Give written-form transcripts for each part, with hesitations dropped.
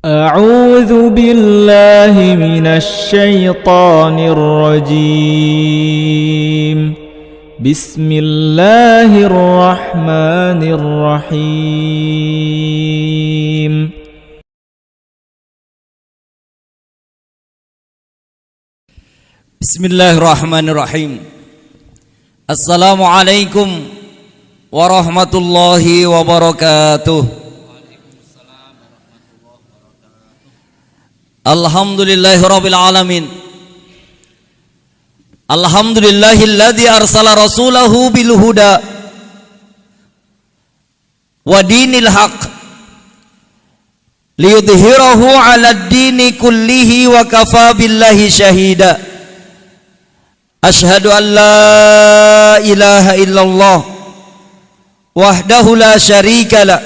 أعوذ بالله من الشيطان الرجيم بسم الله الرحمن الرحيم Bismillahirrahmanirrahim. Assalamualaikum warahmatullahi wabarakatuh. Alhamdulillahirabbil alamin. Alhamdulillahilladzi arsala rasulahu bil huda wa dinil haqq liyudhhirahu 'alad dini kullihi wa kafa billahi syahida. Ashhadu an la ilaha illallah wahdahu la syarika la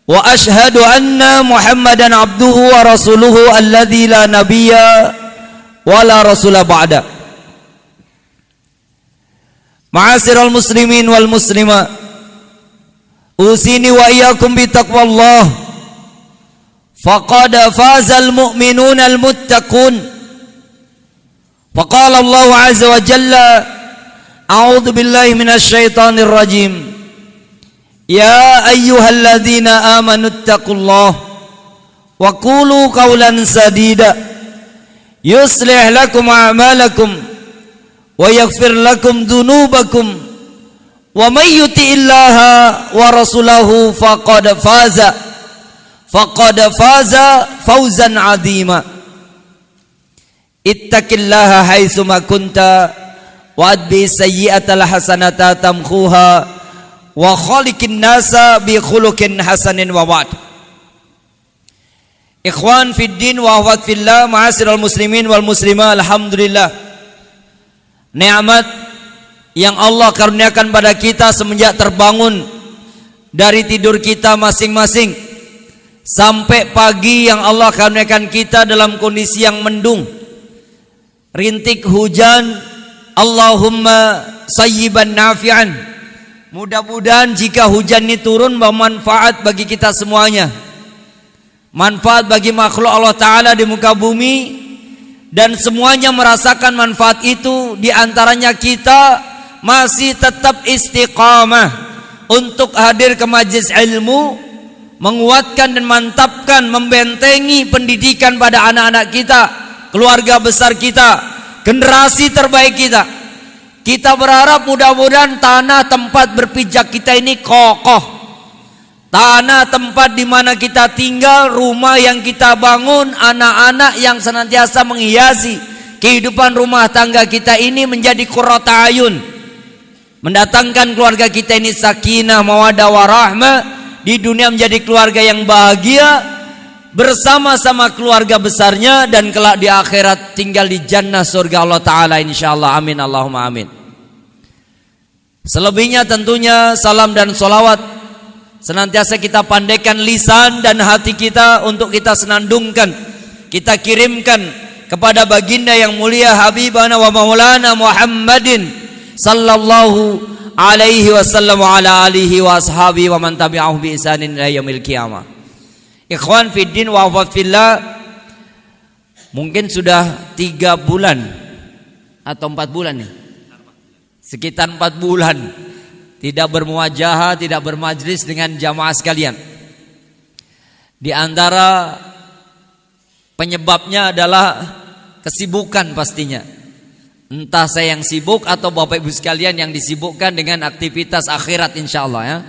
wa ashhadu anna Muhammadan abduhu wa rasuluhu alladzi la nabiyya wa la rasula ba'da. Ma'asyiral muslimin wal muslimat, usini wa iyyakum bi taqwallah. Faqad fazal mu'minuna al muttaqun. Faqala Allah azza wa jalla, a'udzu billahi minasy syaithanir rajim. Ya ayyuhalladzina amanu taqullaha wa qulu qawlan sadida yuslih lakum a'malakum wa yaghfir lakum dhunubakum wa may yuti'illaha wa rasulahu faqad faza fawzan 'azima. Ittaqillaha haitsu ma kunta wa adbi sayyi'atal hasanata tamkhuha wa khaliqin nasa bi khuluqin hasanin wa ba'd. Ikhwan fid din wa akhwat fillah, ma'asyiral muslimin wal muslimat, alhamdulillah, nikmat yang Allah karuniakan pada kita semenjak terbangun dari tidur kita masing-masing sampai pagi yang Allah karuniakan kita dalam kondisi yang mendung, rintik hujan. Allahumma sayyiban nafi'an. Mudah-mudahan jika hujan ini turun bermanfaat bagi kita semuanya, manfaat bagi makhluk Allah Ta'ala di muka bumi, dan semuanya merasakan manfaat itu. Di antaranya kita masih tetap istiqamah untuk hadir ke majelis ilmu, menguatkan dan mantapkan, membentengi pendidikan pada anak-anak kita, keluarga besar kita, generasi terbaik kita. Kita berharap mudah-mudahan tanah tempat berpijak kita ini kokoh. Tanah tempat di mana kita tinggal, rumah yang kita bangun, anak-anak yang senantiasa menghiasi kehidupan rumah tangga kita ini menjadi qurrata ayun. Mendatangkan keluarga kita ini sakinah, mawaddah, warahmah. Di dunia menjadi keluarga yang bahagia bersama-sama keluarga besarnya, dan kelak di akhirat tinggal di jannah surga Allah Ta'ala insyaallah. Amin Allahumma amin. Selebihnya tentunya salam dan sholawat senantiasa kita pandaikan lisan dan hati kita untuk kita senandungkan, kita kirimkan kepada baginda yang mulia Habibana wa Maulana Muhammadin sallallahu alaihi wasallam wa ala alihi wa ashabihi wa man tabi'ahu bi ihsanin ila yaumil qiyamah. Ikhwan fiddin wa akhwat fillah, mungkin sudah 3 bulan atau 4 bulan nih, sekitar 4 bulan tidak bermuajahah, tidak bermajlis dengan jamaah sekalian. Di antara penyebabnya adalah kesibukan pastinya. Entah saya yang sibuk atau Bapak Ibu sekalian yang disibukkan dengan aktivitas akhirat insyaallah ya.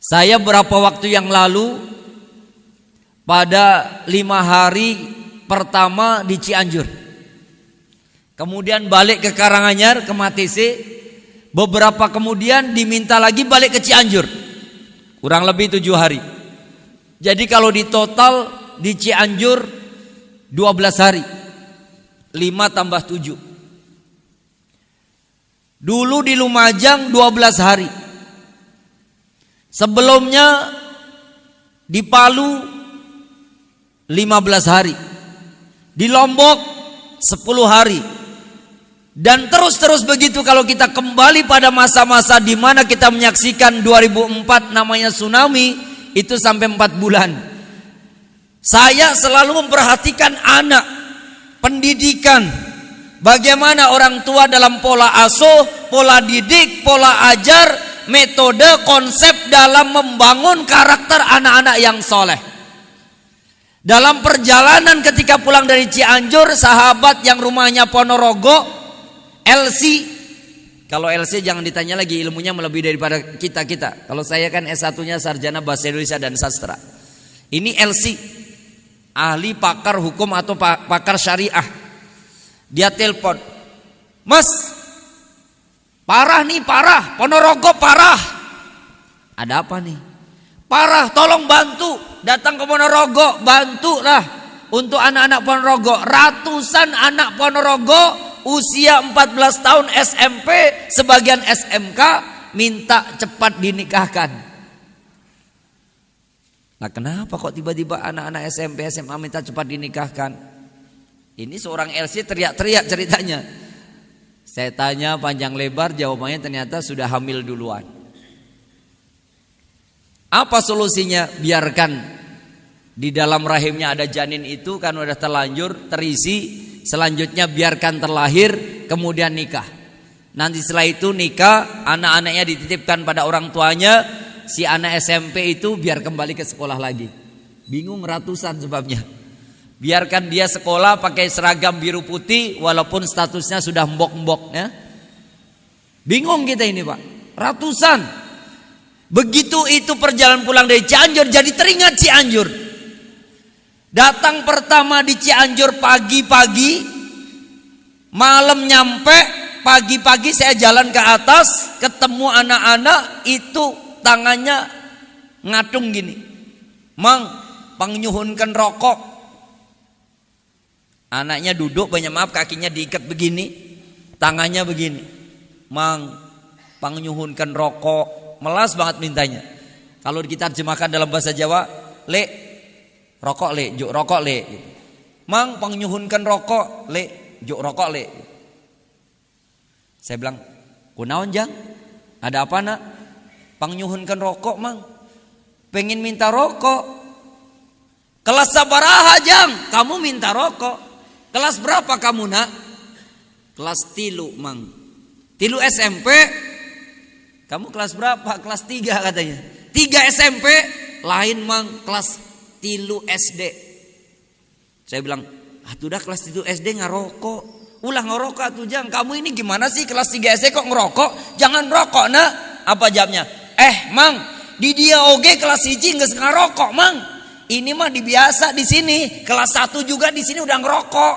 Saya berapa waktu yang lalu pada 5 hari pertama di Cianjur, kemudian balik ke Karanganyar, ke Matese, beberapa kemudian diminta lagi balik ke Cianjur, kurang lebih 7 hari. Jadi kalau di total di Cianjur 12 hari, 5 tambah 7. Dulu di Lumajang 12 hari. Sebelumnya di Palu 15 hari, di Lombok 10 hari, dan terus begitu. Kalau kita kembali pada masa-masa di mana kita menyaksikan 2004 namanya tsunami, itu sampai 4 bulan. Saya selalu memperhatikan anak, pendidikan, bagaimana orang tua dalam pola asuh, pola didik, pola ajar, metode, konsep dalam membangun karakter anak-anak yang soleh. Dalam perjalanan ketika pulang dari Cianjur, sahabat yang rumahnya Ponorogo, LC, kalau LC jangan ditanya lagi, ilmunya melebihi daripada kita. Kalau saya kan S1-nya sarjana bahasa Indonesia dan sastra. Ini LC, ahli pakar hukum atau pakar syariah. Dia telepon, "Mas, parah nih, parah, Ponorogo parah." Ada apa nih? Parah, tolong bantu. Datang ke Ponorogo, bantulah untuk anak-anak Ponorogo. Ratusan anak Ponorogo usia 14 tahun SMP, sebagian SMK, minta cepat dinikahkan. Nah, kenapa kok tiba-tiba anak-anak SMP, SMA minta cepat dinikahkan? Ini seorang LC teriak-teriak ceritanya. Saya tanya panjang lebar, jawabannya ternyata sudah hamil duluan. Apa solusinya? Biarkan di dalam rahimnya ada janin itu, kan udah terlanjur terisi. Selanjutnya biarkan terlahir, kemudian nikah. Nanti setelah itu nikah, anak-anaknya dititipkan pada orang tuanya. Si anak SMP itu biar kembali ke sekolah lagi. Bingung ratusan sebabnya. Biarkan dia sekolah pakai seragam biru putih walaupun statusnya sudah mbok-mbok ya. Bingung kita ini, Pak. Ratusan. Begitu itu perjalanan pulang dari Cianjur, jadi teringat Cianjur. Datang pertama di Cianjur pagi-pagi, malam nyampe, pagi-pagi saya jalan ke atas, ketemu anak-anak itu tangannya ngatung gini. "Mang, pangnyuhunkan rokok." Anaknya duduk, banyak maaf, kakinya diikat begini, tangannya begini. "Mang, pangnyuhunkan rokok." Melas banget mintanya. Kalau kita terjemahkan dalam bahasa Jawa, "Le, rokok le, juk rokok le." "Mang, pangnyuhunkan rokok le, juk rokok le." Saya bilang, "Kunaon jang? Ada apa nak? Pangnyuhunkan rokok, Mang. Pengen minta rokok." "Kelas sabaraha jang? Kamu minta rokok. Kelas berapa kamu nak?" "Kelas 3, Mang." "3 SMP? Kamu kelas berapa?" "Kelas 3 katanya." 3 SMP? "Lain, Mang, kelas 3 SD." Saya bilang, "Udah kelas 3 SD ngerokok. Ulah ngerokok tuh jang. Kamu ini gimana sih, kelas 3 SD kok ngerokok? Jangan rokok nak." Apa jawabnya? Mang, di dia oge kelas 1 geus ngerokok, Mang. Ini mah dibiasa di sini. Kelas 1 juga di sini udah ngerokok."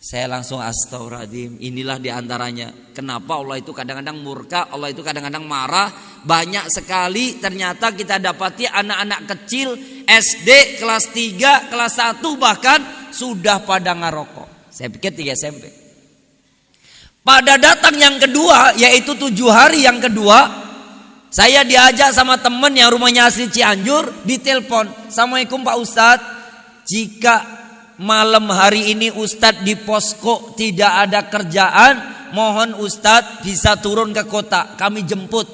Saya langsung astagfirullahaladzim. Inilah diantaranya kenapa Allah itu kadang-kadang murka, Allah itu kadang-kadang marah. Banyak sekali ternyata kita dapati anak-anak kecil SD kelas 3, kelas 1 bahkan sudah pada ngerokok. Saya pikir 3 SMP. Pada datang yang kedua, yaitu 7 hari yang kedua, saya diajak sama temen yang rumahnya asli Cianjur, ditelepon, "Assalamualaikum Pak Ustadz, jika malam hari ini Ustadz di posko tidak ada kerjaan, mohon Ustadz bisa turun ke kota, kami jemput."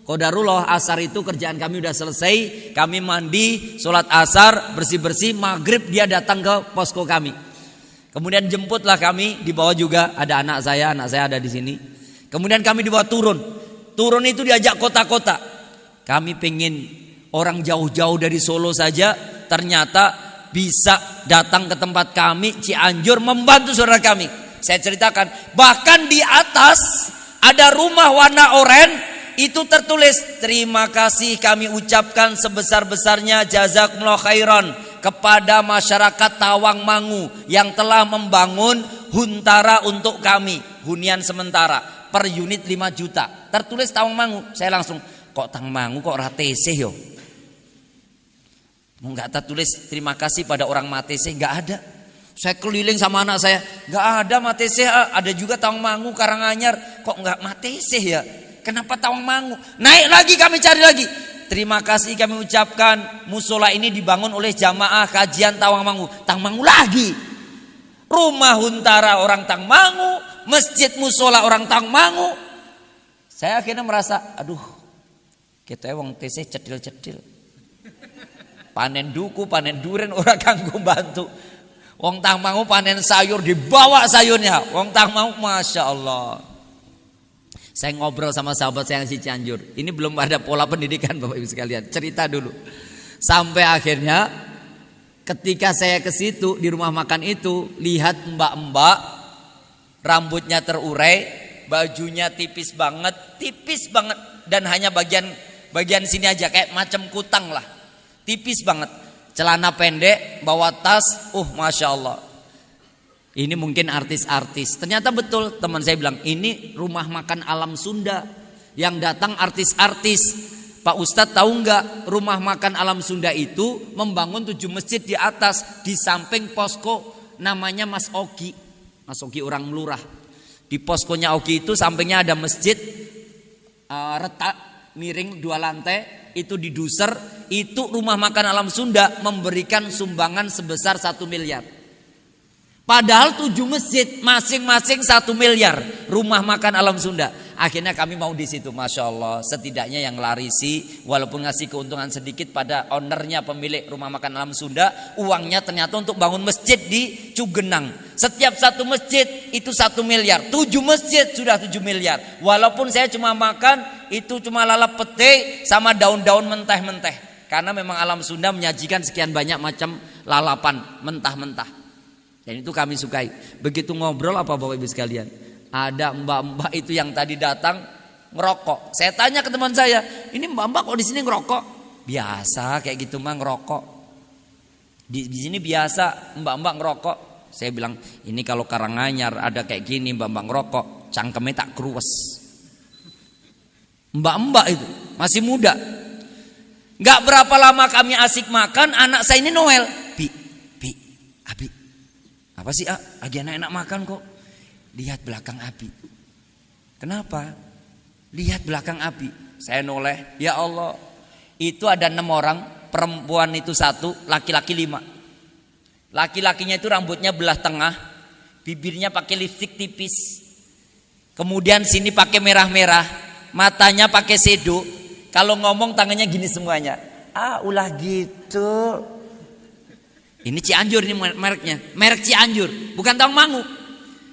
Qadarullah asar itu kerjaan kami udah selesai, kami mandi, sholat asar, bersih-bersih, maghrib dia datang ke posko kami. Kemudian jemputlah kami, di bawah juga ada anak saya ada di sini. Kemudian kami dibawa turun itu diajak kota-kota. Kami pengen orang jauh-jauh dari Solo saja, ternyata bisa datang ke tempat kami Cianjur membantu saudara kami. Saya ceritakan, bahkan di atas ada rumah warna oranye, itu tertulis, "Terima kasih kami ucapkan sebesar-besarnya jazakumullah khairan kepada masyarakat Tawangmangu yang telah membangun huntara untuk kami, hunian sementara per unit 5 juta." Tertulis Tawangmangu. Saya langsung, kok Tawangmangu kok rateseh yo? Enggak tertulis terima kasih pada orang Matese, enggak ada. Saya keliling sama anak saya, enggak ada Matese, ada juga Tawangmangu, Karanganyar, kok enggak Matese ya? Kenapa Tawangmangu? Naik lagi kami cari lagi. "Terima kasih kami ucapkan musola ini dibangun oleh jamaah kajian Tawangmangu." Tawangmangu lagi. Rumah huntara orang Tawangmangu, masjid musola orang Tawangmangu. Saya akhirnya merasa, aduh, kita wong tese cedil-cedil. Panen duku, panen duren orang kanggo bantu. Wong tang mau panen sayur dibawa sayurnya. Wong tang mau, masya Allah. Saya ngobrol sama sahabat saya yang si Cianjur. Ini belum ada pola pendidikan Bapak Ibu sekalian. Cerita dulu. Sampai akhirnya ketika saya ke situ di rumah makan itu, lihat mbak-mbak rambutnya terurai, bajunya tipis banget dan hanya bagian sini aja kayak macam kutang lah. Tipis banget. Celana pendek, bawa tas, masya Allah. Ini mungkin artis-artis. Ternyata betul teman saya bilang, ini rumah makan alam Sunda. Yang datang artis-artis. Pak Ustadz tahu nggak, rumah makan alam Sunda itu membangun 7 masjid di atas. Di samping posko namanya Mas Ogi. Mas Ogi orang Lurah. Di poskonya Ogi itu sampingnya ada masjid retak miring 2 lantai. Itu di Duser. Itu rumah makan alam Sunda memberikan sumbangan sebesar 1 miliar. Padahal 7 masjid masing-masing 1 miliar rumah makan alam Sunda. Akhirnya kami mau di situ, masya Allah. Setidaknya yang larisi, walaupun ngasih keuntungan sedikit pada ownernya pemilik rumah makan alam Sunda, uangnya ternyata untuk bangun masjid di Cugenang. Setiap 1 masjid itu 1 miliar. 7 masjid sudah 7 miliar. Walaupun saya cuma makan itu cuma lalap pete sama daun-daun menteh-menteh. Karena memang alam Sunda menyajikan sekian banyak macam lalapan mentah-mentah. Dan itu kami sukai. Begitu ngobrol apa Bapak Ibu sekalian, ada mbak-mbak itu yang tadi datang ngerokok. Saya tanya ke teman saya, ini mbak-mbak kok di sini ngerokok? Biasa kayak gitu mah ngerokok. Di sini biasa mbak-mbak ngerokok. Saya bilang, ini kalau Karanganyar ada kayak gini mbak-mbak ngerokok, cangkemnya tak kruwes. Mbak-mbak itu masih muda. Gak berapa lama kami asik makan, anak saya ini Noel. Abi, apa sih lagi enak-enak makan kok. Lihat belakang Abi. Kenapa? Lihat belakang Abi. Saya noleh, ya Allah. Itu ada 6 orang, perempuan itu 1, laki-laki 5. Laki-lakinya itu rambutnya belah tengah, bibirnya pakai lipstik tipis. Kemudian sini pakai merah-merah, matanya pakai sedo. Kalau ngomong tangannya gini semuanya. Ulah gitu. Ini Cianjur ini mereknya. Merek Cianjur, bukan Tawangmangu.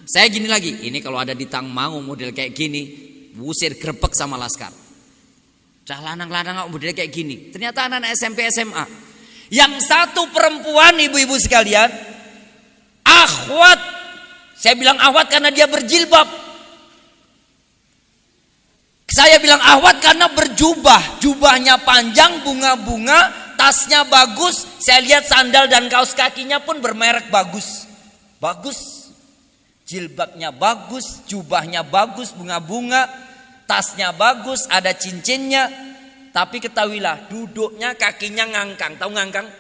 Saya gini lagi, ini kalau ada di Tawangmangu model kayak gini, busir grebek sama laskar. Cah lanang-lanang model kayak gini. Ternyata anak SMP SMA. Yang satu perempuan ibu-ibu sekalian, akhwat. Saya bilang akhwat karena dia berjilbab. Saya bilang akhwat karena berjubah. Jubahnya panjang, bunga-bunga. Tasnya bagus, saya lihat sandal dan kaos kakinya pun bermerek bagus. Bagus. Jilbabnya bagus, jubahnya bagus, bunga-bunga. Tasnya bagus, ada cincinnya. Tapi ketahuilah, duduknya kakinya ngangkang. Tahu ngangkang?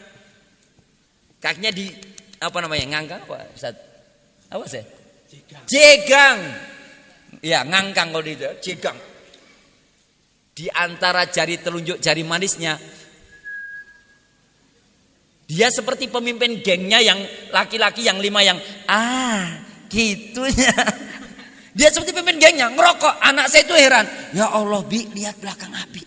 Kakinya di ngangkang apa? Apa sih? Jegang. Ya, ngangkang kalau di jegang. Di antara jari telunjuk jari manisnya, dia seperti pemimpin gengnya yang laki-laki yang 5 yang gitunya. Dia seperti pemimpin gengnya ngerokok. Anak saya itu heran. Ya Allah Bi, lihat belakang Abi.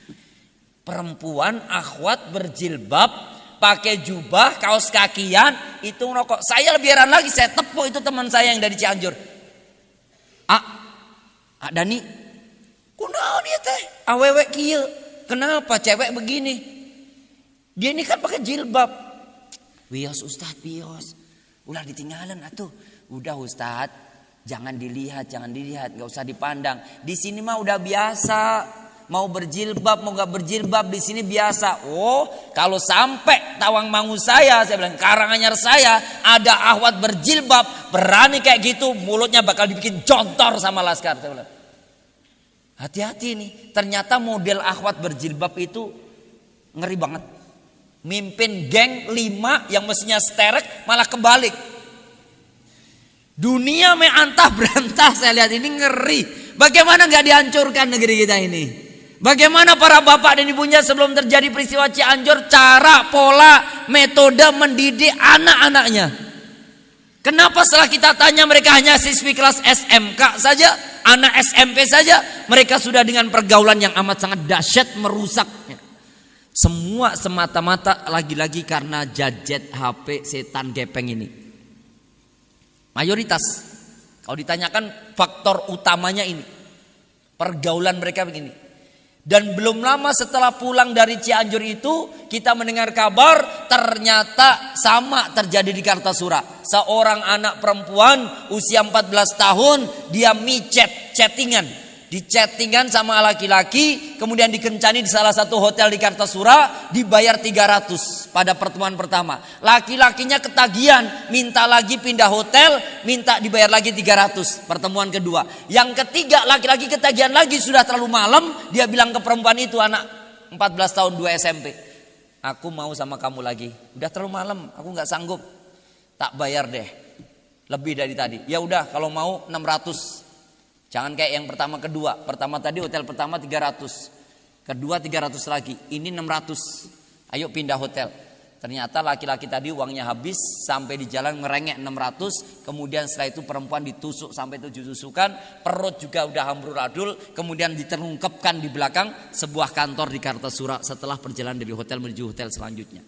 Perempuan akhwat berjilbab, pakai jubah, kaos kakian, itu ngerokok. Saya lebih heran lagi, saya tepuk itu teman saya yang dari Cianjur. Dani, kunaon ieu teh? Awewe kieu. Kenapa cewek begini? Dia ini kan pakai jilbab. Wios Ustad, wios. Ulah ditinggalan atuh. Udah Ustad, jangan dilihat, gak usah dipandang. Di sini mah udah biasa. Mau berjilbab, mau gak berjilbab, di sini biasa. Kalau sampai Tawangmangu saya bilang Karanganyar saya ada akhwat berjilbab, berani kayak gitu, mulutnya bakal dibikin jontor sama laskar. Saya bilang, hati-hati nih. Ternyata model akhwat berjilbab itu ngeri banget. Mimpin geng 5 yang mestinya sterek malah kebalik. Dunia antah berantah, saya lihat ini ngeri. Bagaimana gak dihancurkan negeri kita ini? Bagaimana para bapak dan ibunya sebelum terjadi peristiwa Cianjur, cara, pola, metode mendidik anak-anaknya? Kenapa setelah kita tanya mereka hanya siswi kelas SMK saja, anak SMP saja, mereka sudah dengan pergaulan yang amat sangat dahsyat merusaknya. Semua semata-mata lagi-lagi karena gadget, HP, setan gepeng ini. Mayoritas. Kalau ditanyakan faktor utamanya ini. Pergaulan mereka begini. Dan belum lama setelah pulang dari Cianjur itu, kita mendengar kabar ternyata sama terjadi di Kartasura. Seorang anak perempuan usia 14 tahun, dia chattingan. Di-chattingan sama laki-laki, kemudian dikencani di salah satu hotel di Kartasura, dibayar 300 pada pertemuan pertama. Laki-lakinya ketagihan, minta lagi pindah hotel, minta dibayar lagi 300 pertemuan kedua. Yang ketiga, laki-laki ketagihan lagi, sudah terlalu malam, dia bilang ke perempuan itu, anak 14 tahun 2 SMP, aku mau sama kamu lagi. Udah terlalu malam, aku gak sanggup. Tak bayar deh, lebih dari tadi. Ya udah, kalau mau 600. Jangan kayak yang pertama kedua. Pertama tadi hotel pertama 300. Kedua 300 lagi. Ini 600. Ayo pindah hotel. Ternyata laki-laki tadi uangnya habis. Sampai di jalan ngerengek 600. Kemudian setelah itu perempuan ditusuk sampai 7 tusukan. Perut juga udah amburadul. Kemudian diterungkapkan di belakang sebuah kantor di Kartasura. Setelah perjalanan dari hotel menuju hotel selanjutnya.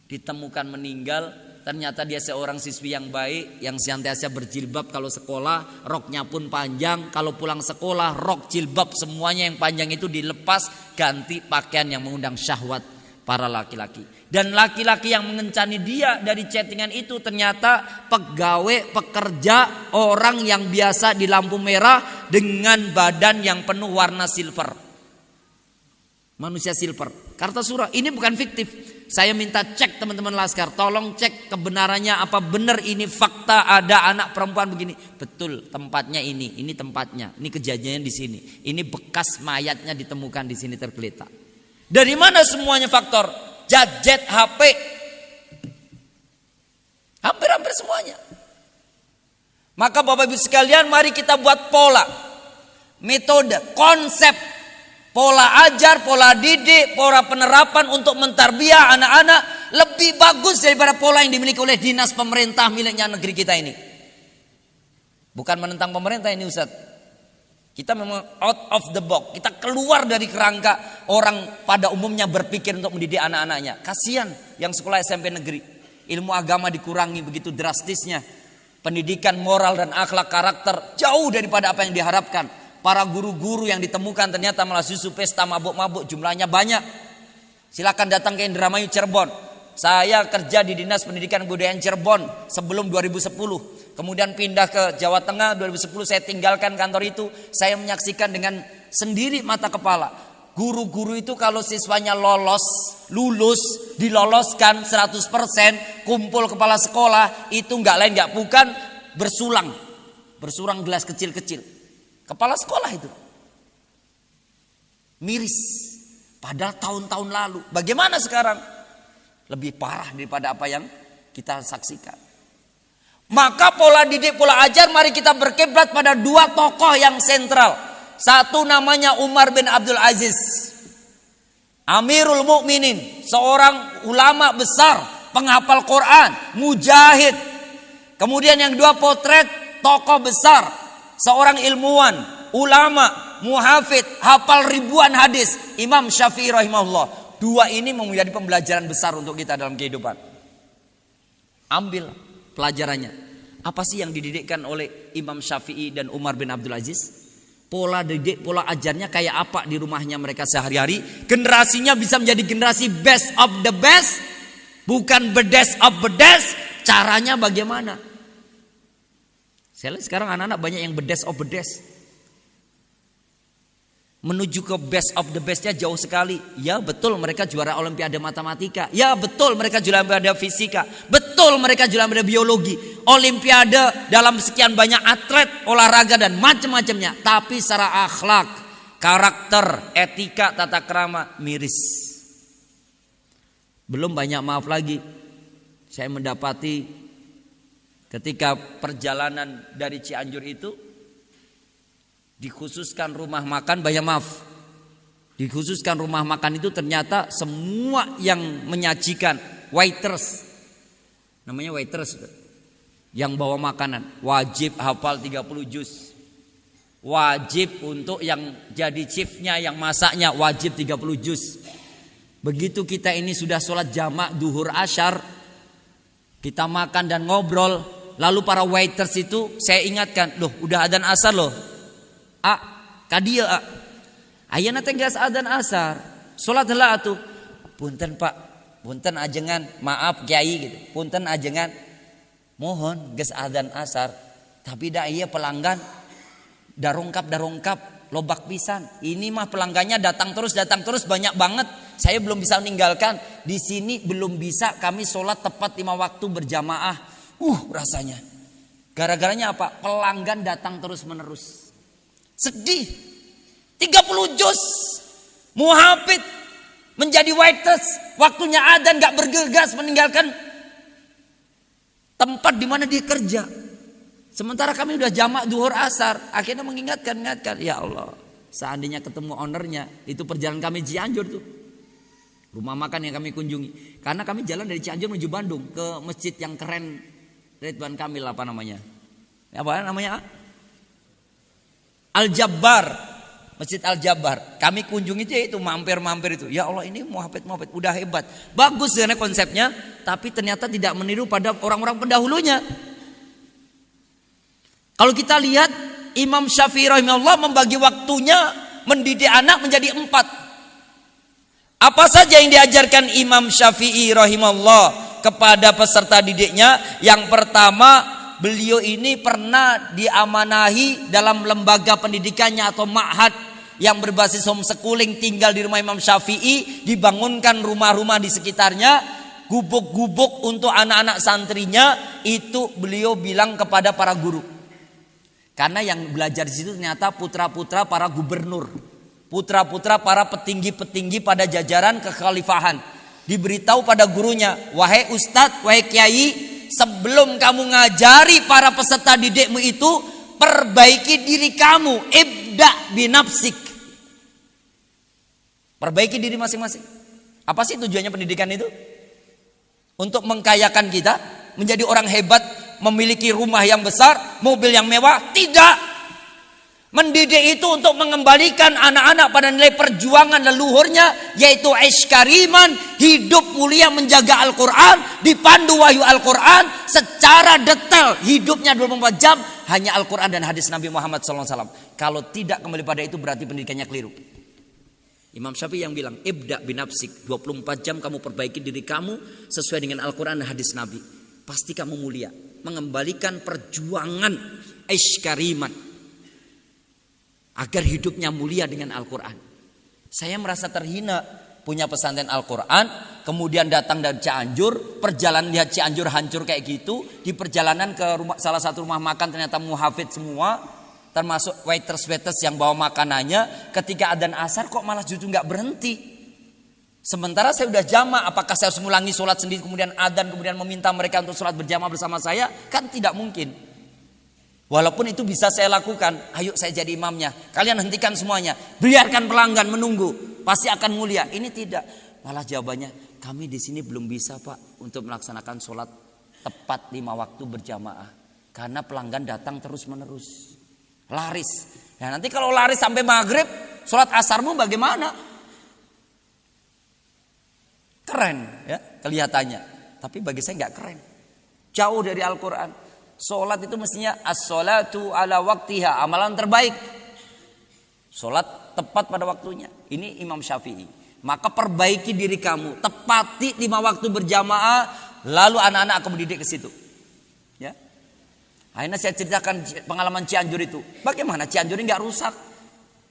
Ditemukan meninggal. Ternyata dia seorang siswi yang baik, yang senantiasa berjilbab kalau sekolah, roknya pun panjang. Kalau pulang sekolah, rok, jilbab, semuanya yang panjang itu dilepas, ganti pakaian yang mengundang syahwat para laki-laki. Dan laki-laki yang mengencani dia dari chattingan itu ternyata pegawai, pekerja, orang yang biasa di lampu merah dengan badan yang penuh warna silver. Manusia silver. Kartasura, ini bukan fiktif. Saya minta cek teman-teman Laskar, tolong cek kebenarannya, apa benar ini fakta ada anak perempuan begini. Betul, tempatnya ini tempatnya, ini kejadiannya di sini. Ini bekas mayatnya ditemukan di sini tergeletak. Dari mana semuanya faktor? Gadget, HP. Hampir-hampir semuanya. Maka Bapak Ibu sekalian, mari kita buat pola, metode, konsep, pola ajar, pola didik, pola penerapan untuk mentarbiah anak-anak lebih bagus daripada pola yang dimiliki oleh dinas pemerintah miliknya negeri kita ini. Bukan menentang pemerintah ini Ustaz. Kita memang out of the box. Kita keluar dari kerangka orang pada umumnya berpikir untuk mendidik anak-anaknya. Kasihan yang sekolah SMP negeri. Ilmu agama dikurangi begitu drastisnya. Pendidikan moral dan akhlak karakter jauh daripada apa yang diharapkan. Para guru-guru yang ditemukan ternyata malah susu pesta mabuk-mabuk, jumlahnya banyak. Silakan datang ke Indramayu Cirebon. Saya kerja di Dinas Pendidikan Kebudayaan Cirebon sebelum 2010. Kemudian pindah ke Jawa Tengah 2010, saya tinggalkan kantor itu. Saya menyaksikan dengan sendiri mata kepala. Guru-guru itu kalau siswanya lulus, diloloskan 100%, kumpul kepala sekolah, itu nggak lain nggak bukan bersurang gelas kecil-kecil. Kepala sekolah itu miris. Padahal tahun-tahun lalu. Bagaimana sekarang? Lebih parah daripada apa yang kita saksikan. Maka pola didik, pola ajar, mari kita berkiblat pada dua tokoh yang sentral. Satu namanya Umar bin Abdul Aziz, Amirul Mukminin, seorang ulama besar, penghafal Quran, mujahid. Kemudian yang kedua potret tokoh besar, seorang ilmuwan, ulama, muhafid, hafal ribuan hadis, Imam Syafi'i rahimahullah. Dua ini menjadi pembelajaran besar untuk kita dalam kehidupan. Ambil pelajarannya. Apa sih yang dididikkan oleh Imam Syafi'i dan Umar bin Abdul Aziz? Pola didik, pola ajarnya kayak apa di rumahnya mereka sehari-hari? Generasinya bisa menjadi generasi best of the best, bukan best of the best. Caranya bagaimana? Saya lihat sekarang anak-anak banyak yang best of the best. Menuju ke best of the bestnya jauh sekali. Ya betul mereka juara olimpiade matematika. Ya betul mereka juara olimpiade fisika. Betul mereka juara olimpiade biologi. Olimpiade dalam sekian banyak atlet, olahraga dan macam-macamnya. Tapi secara akhlak, karakter, etika, tata krama miris. Belum banyak maaf lagi. Saya mendapati ketika perjalanan dari Cianjur itu dikhususkan rumah makan, banyak maaf. Dikhususkan rumah makan itu ternyata semua yang menyajikan waiters. Namanya waiters. Yang bawa makanan wajib hafal 30 juz. Wajib untuk yang jadi chiefnya, yang masaknya wajib 30 juz. Begitu kita ini sudah sholat jamak duhur asyar, kita makan dan ngobrol, lalu para waiters itu saya ingatkan, loh udah adzan asar loh. Kadia ayeuna teh geus adzan asar. Sholat heula atuh. Punten Pak, punten ajengan, maaf Kiai gitu. Punten ajengan. Mohon geus adzan asar. Tapi da ieu pelanggan darongkap lobak pisan. Ini mah pelanggannya datang terus banyak banget. Saya belum bisa meninggalkan. Di sini belum bisa kami sholat tepat 5 waktu berjamaah. Rasanya. Gara-garanya apa? Pelanggan datang terus menerus. Sedih. 30 juz. Muhafid menjadi waiters. Waktunya adzan gak bergegas meninggalkan tempat di mana dia kerja. Sementara kami udah jamak duhur asar. Akhirnya mengingatkan. Ya Allah, seandainya ketemu ownernya. Itu perjalanan kami Cianjur tuh. Rumah makan yang kami kunjungi. Karena kami jalan dari Cianjur menuju Bandung. Ke masjid yang keren. Ridwan Kamil apa namanya? Apa namanya? Al-Jabbar. Masjid Al-Jabbar. Kami kunjungi itu mampir-mampir itu. Ya Allah, ini muhafid udah hebat. Bagus sebenarnya konsepnya. Tapi ternyata tidak meniru pada orang-orang pendahulunya. Kalau kita lihat Imam Syafi'i rahimahullah membagi waktunya mendidik anak menjadi 4. Apa saja yang diajarkan Imam Syafi'i rahimahullah kepada peserta didiknya? Yang pertama, beliau ini pernah diamanahi dalam lembaga pendidikannya atau ma'had yang berbasis homeschooling, tinggal di rumah Imam Syafi'i, dibangunkan rumah-rumah di sekitarnya, gubuk-gubuk untuk anak-anak santrinya. Itu beliau bilang kepada para guru. Karena yang belajar di situ ternyata putra-putra para gubernur, putra-putra para petinggi-petinggi pada jajaran kekhalifahan. Diberitahu pada gurunya, wahai ustadz, wahai kiai, sebelum kamu ngajari para peserta didikmu itu, perbaiki diri kamu, ibda binafsik. Perbaiki diri masing-masing. Apa sih tujuannya pendidikan itu? Untuk mengkayakan kita, menjadi orang hebat, memiliki rumah yang besar, mobil yang mewah? Tidak. Mendidik itu untuk mengembalikan anak-anak pada nilai perjuangan leluhurnya, yaitu aisykariman, hidup mulia menjaga Al-Quran, dipandu wahyu Al-Quran secara detail, hidupnya 24 jam hanya Al-Quran dan hadis Nabi Muhammad SAW. Kalau tidak kembali pada itu berarti pendidikannya keliru. Imam Syafi'i yang bilang, ibda binafsik, 24 jam kamu perbaiki diri kamu sesuai dengan Al-Quran dan hadis Nabi. Pasti kamu mulia. Mengembalikan perjuangan aisykariman agar hidupnya mulia dengan Al-Quran. Saya merasa terhina punya pesantren Al-Quran, kemudian datang dari Cianjur, perjalanan lihat Cianjur hancur kayak gitu, di perjalanan ke salah satu rumah makan ternyata muhafid semua, termasuk waiters yang bawa makanannya. Ketika adzan asar kok malah justru nggak berhenti. Sementara saya udah jamaah, apakah saya harus ngulangi sholat sendiri kemudian adzan kemudian meminta mereka untuk sholat berjamaah bersama saya? Kan tidak mungkin. Walaupun itu bisa saya lakukan, ayo saya jadi imamnya, kalian hentikan semuanya, biarkan pelanggan menunggu, pasti akan mulia. Ini tidak, malah jawabannya, kami di sini belum bisa Pak untuk melaksanakan sholat tepat 5 waktu berjamaah, karena pelanggan datang terus menerus, laris. Nah nanti kalau laris sampai maghrib, sholat asarmu bagaimana? Keren ya kelihatannya, tapi bagi saya nggak keren, jauh dari Al-Quran. Sholat itu mestinya as-sholatu ala waktiha, amalan terbaik. Sholat tepat pada waktunya. Ini Imam Syafi'i. Maka perbaiki diri kamu, tepati 5 waktu berjamaah, lalu anak-anak akan mendidik ke situ. Ya. Akhirnya saya ceritakan pengalaman Cianjur itu. Bagaimana Cianjur ini nggak rusak?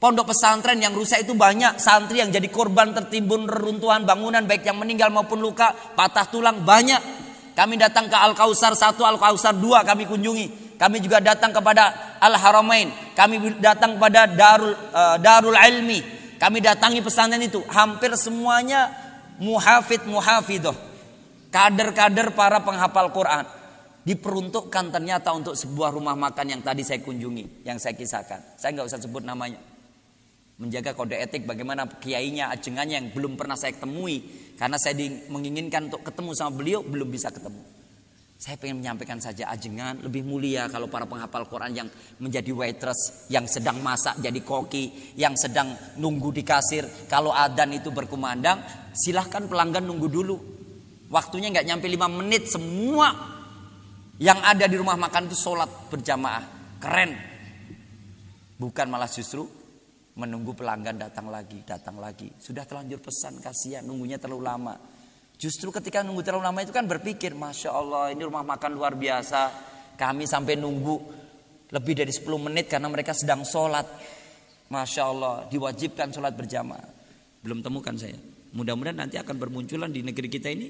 Pondok pesantren yang rusak itu banyak, santri yang jadi korban tertimbun reruntuhan bangunan, baik yang meninggal maupun luka, patah tulang banyak. Kami datang ke Al-Kausar 1, Al-Kausar 2 kami kunjungi. Kami juga datang kepada Al-Haramain. Kami datang kepada Darul Ilmi. Kami datangi pesantren itu. Hampir semuanya muhafidh-muhafidhoh. Kader-kader para penghafal Quran. Diperuntukkan ternyata untuk sebuah rumah makan yang tadi saya kunjungi. Yang saya kisahkan. Saya nggak usah sebut namanya. Menjaga kode etik bagaimana kiainya, ajengannya yang belum pernah saya temui. Karena saya menginginkan untuk ketemu sama beliau, belum bisa ketemu. Saya ingin menyampaikan saja ajengan lebih mulia kalau para penghafal Quran yang menjadi waitress, yang sedang masak jadi koki, yang sedang nunggu di kasir. Kalau adzan itu berkumandang, silahkan pelanggan nunggu dulu. Waktunya nggak nyampe 5 menit, semua yang ada di rumah makan itu sholat berjamaah. Keren. Bukan malah justru menunggu pelanggan datang lagi. Sudah terlanjur pesan, kasihan nunggunya terlalu lama. Justru ketika nunggu terlalu lama itu kan berpikir, Masya Allah ini rumah makan luar biasa. Kami sampai nunggu lebih dari 10 menit karena mereka sedang sholat. Masya Allah, diwajibkan sholat berjamaah. Belum temukan saya. Mudah-mudahan nanti akan bermunculan di negeri kita ini.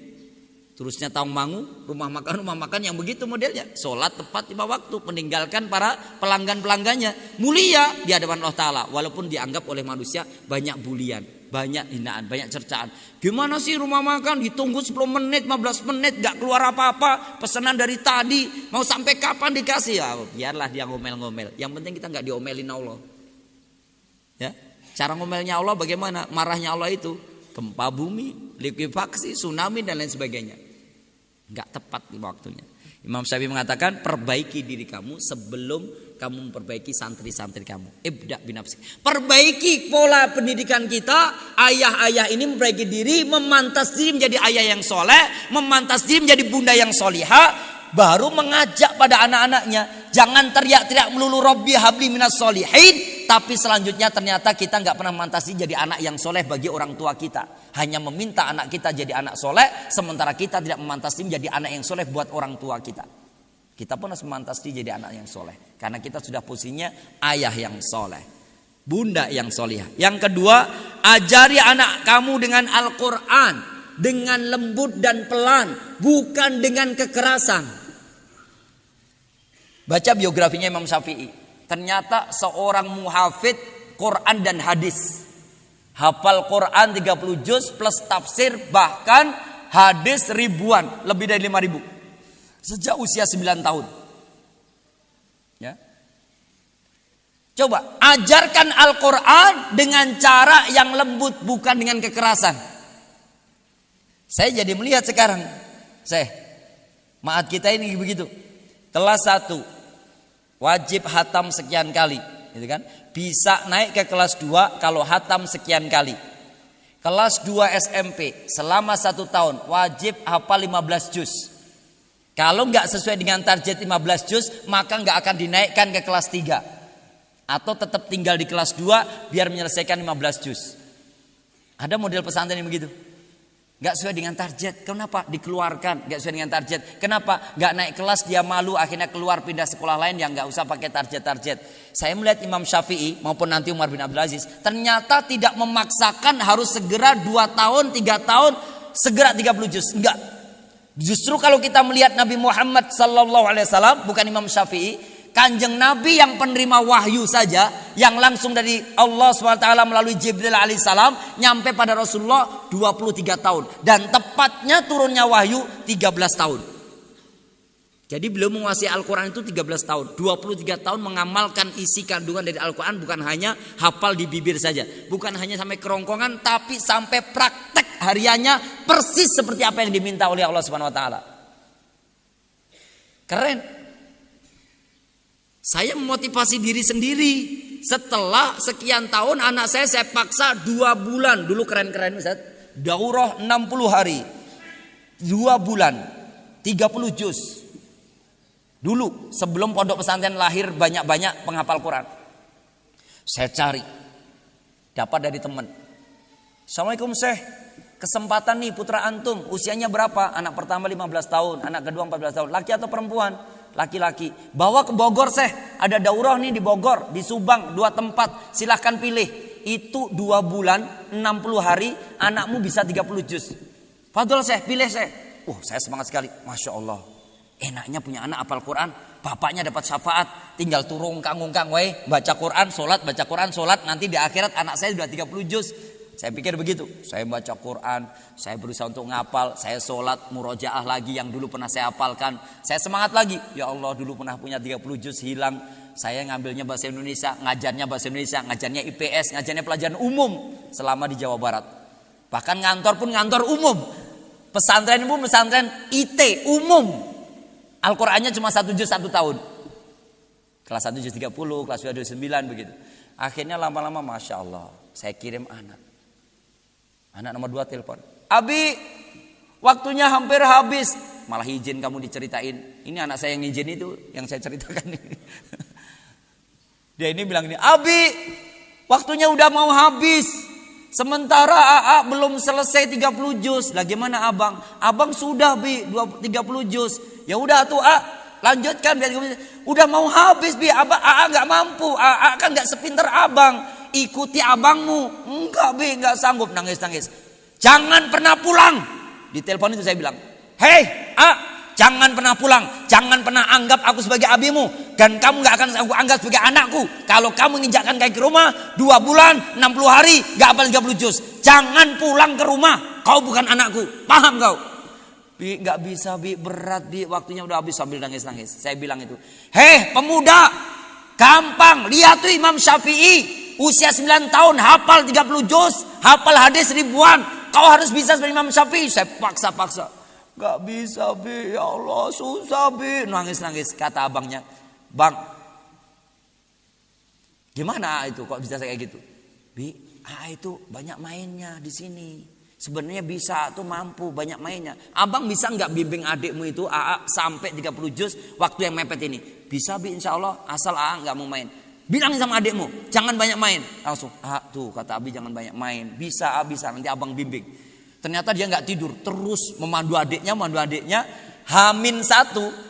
Terusnya Tawangmangu, rumah makan yang begitu modelnya. Sholat tepat 5 waktu, meninggalkan para pelanggan-pelanggannya. Mulia di hadapan Allah Ta'ala. Walaupun dianggap oleh manusia banyak bulian, banyak hinaan, banyak cercaan. Gimana sih rumah makan ditunggu 10 menit, 15 menit, gak keluar apa-apa. Pesanan dari tadi, mau sampai kapan dikasih? Ya, biarlah dia ngomel-ngomel. Yang penting kita gak diomelin Allah. Ya, cara ngomelnya Allah bagaimana? Marahnya Allah itu gempa bumi, likuifaksi, tsunami dan lain sebagainya. Enggak tepat di waktunya. Imam Syafi'i mengatakan, perbaiki diri kamu sebelum kamu memperbaiki santri-santri kamu. Ibda binafsi. Perbaiki pola pendidikan kita. Ayah-ayah ini memperbaiki diri, memantas diri menjadi ayah yang soleh, memantas diri menjadi bunda yang solihah, baru mengajak pada anak-anaknya. Jangan teriak-teriak melulu Rabbi habli minas solihin. Tapi selanjutnya ternyata kita nggak pernah memantasi jadi anak yang soleh bagi orang tua kita. Hanya meminta anak kita jadi anak soleh, sementara kita tidak memantasi menjadi anak yang soleh buat orang tua kita. Kita pun harus memantasi jadi anak yang soleh, karena kita sudah posisinya ayah yang soleh, bunda yang solihah. Yang kedua, ajari anak kamu dengan Al-Quran, dengan lembut dan pelan, bukan dengan kekerasan. Baca biografinya Imam Syafi'i. Ternyata seorang muhafid Quran dan hadis. Hafal Quran 30 juz plus tafsir, bahkan hadis ribuan, lebih dari 5.000. Sejak usia 9 tahun. Ya. Coba ajarkan Al-Quran dengan cara yang lembut, bukan dengan kekerasan. Saya jadi melihat sekarang, maat kita ini begitu. Kelas 1 wajib hatam sekian kali, gitu kan? Bisa naik ke kelas 2 kalau hatam sekian kali. Kelas 2 SMP selama 1 tahun wajib hafal 15 juz. Kalau nggak sesuai dengan target 15 juz, maka nggak akan dinaikkan ke kelas 3. Atau tetap tinggal di kelas 2 biar menyelesaikan 15 juz. Ada model pesantren yang begitu. Gak sesuai dengan target, kenapa? Dikeluarkan, gak sesuai dengan target. Kenapa? Gak naik kelas, dia malu, akhirnya keluar pindah sekolah lain yang gak usah pakai target-target. Saya melihat Imam Syafi'i maupun nanti Umar bin Abdul Aziz, ternyata tidak memaksakan harus segera 2 tahun, 3 tahun, segera 30 juz. Enggak. Justru kalau kita melihat Nabi Muhammad SAW, bukan Imam Syafi'i, Kanjeng Nabi yang penerima wahyu saja, yang langsung dari Allah SWT melalui Jibril alaihissalam nyampe pada Rasulullah 23 tahun. Dan tepatnya turunnya wahyu 13 tahun. Jadi beliau menguasai Al-Quran itu 13 tahun. 23 tahun mengamalkan isi kandungan dari Al-Quran, bukan hanya hafal di bibir saja. Bukan hanya sampai kerongkongan, tapi sampai praktek hariannya persis seperti apa yang diminta oleh Allah SWT. Keren. Saya memotivasi diri sendiri. Setelah sekian tahun anak saya paksa 2 bulan. Dulu keren-keren Ustaz. Daurah 60 hari. 2 bulan. 30 juz. Dulu sebelum pondok pesantren lahir banyak-banyak penghafal Quran. Saya cari. Dapat dari teman. Assalamualaikum Syekh. Kesempatan nih putra antum. Usianya berapa? Anak pertama 15 tahun. Anak kedua 14 tahun. Laki atau perempuan? Laki-laki. Bawa ke Bogor Syekh. Ada daurah nih di Bogor, di Subang, 2 tempat. Silahkan pilih. Itu 2 bulan, 60 hari, anakmu bisa 30 juz. Fadol Syekh, pilih Syekh. Saya semangat sekali. Masya Allah. Enaknya punya anak hafal Quran. Bapaknya dapat syafaat. Tinggal turun ungkang-ungkang. Baca Quran, sholat. Nanti di akhirat anak saya sudah 30 juz. Saya pikir begitu. Saya baca Quran, saya berusaha untuk ngapal, saya sholat, murojaah lagi yang dulu pernah saya hafalkan. Saya semangat lagi. Ya Allah, dulu pernah punya 30 juz hilang. Saya ngambilnya bahasa Indonesia, ngajarnya bahasa Indonesia, ngajarnya IPS, ngajarnya pelajaran umum selama di Jawa Barat. Bahkan ngantor pun ngantor umum. Pesantren pun pesantren IT umum. Al-Qurannya cuma 1 juz 1 tahun. Kelas 1 juz 30, kelas 2 juz 9 begitu. Akhirnya lama-lama Masya Allah, saya kirim anak. Anak nomor 2 telepon. Abi, waktunya hampir habis. Malah izin kamu diceritain. Ini anak saya yang izin itu, yang saya ceritakan ini. Dia ini bilang ini, Abi, waktunya udah mau habis. Sementara AA belum selesai 30 juz. Lah gimana abang? Abang sudah Bi 30 juz. Ya udah tuh lanjutkan. Udah mau habis Bi, abang AA nggak mampu. AA kan nggak sepinter abang. Ikuti abangmu. Enggak Bi, nggak sanggup, nangis-nangis. Jangan pernah pulang. Di telepon itu saya bilang, hei jangan pernah pulang. Jangan pernah anggap aku sebagai abimu. Dan kamu gak akan aku anggap sebagai anakku. Kalau kamu nginjakkan kaki ke rumah 2 bulan, 60 hari gak hafal 30 juz. Jangan pulang ke rumah. Kau bukan anakku. Paham kau? Bi, gak bisa Bi, berat Bi, waktunya udah habis. Sambil nangis-nangis saya bilang itu, hei pemuda, gampang. Lihat tuh Imam Syafi'i, usia 9 tahun hafal 30 juz, hafal hadis ribuan. Kau harus bisa seperti Imam Syafi'i. Saya paksa-paksa. Gak bisa Bi, ya Allah susah Bi. Nangis-nangis. Kata abangnya, Bang, gimana itu kok bisa saya kayak gitu? Bi, itu banyak mainnya di sini. Sebenarnya bisa tuh, mampu banyak mainnya. Abang bisa nggak bimbing adikmu itu sampai 30 juz waktu yang mepet ini? Bisa Bi, insya Allah, asal nggak mau main. Bilangin sama adikmu, jangan banyak main. Langsung, tuh kata Abi jangan banyak main. Bisa, bisa, nanti abang bimbing. Ternyata dia nggak tidur, terus memandu adiknya. Hamin 1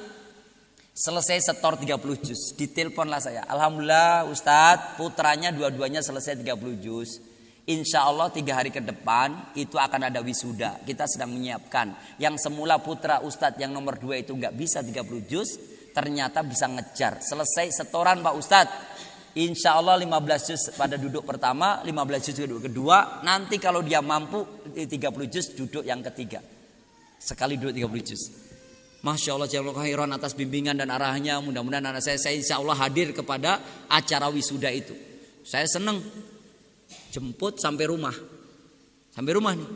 selesai setor 30 juz. Diteleponlah saya. Alhamdulillah Ustadz, putranya dua-duanya selesai 30 juz. Insya Allah 3 hari ke depan itu akan ada wisuda. Kita sedang menyiapkan. Yang semula putra Ustadz yang nomor 2 itu nggak bisa 30 juz, ternyata bisa ngejar. Selesai setoran Pak Ustadz. Insya Allah 15 juz pada duduk pertama, 15 juz duduk kedua. Nanti kalau dia mampu 30 juz duduk yang ketiga. Sekali duduk 30 juz. Masya Allah, jazakallahu khairan atas bimbingan dan arahnya. Mudah-mudahan anak saya insya Allah hadir kepada acara wisuda itu. Saya senang. Jemput sampai rumah. Sampai rumah nih.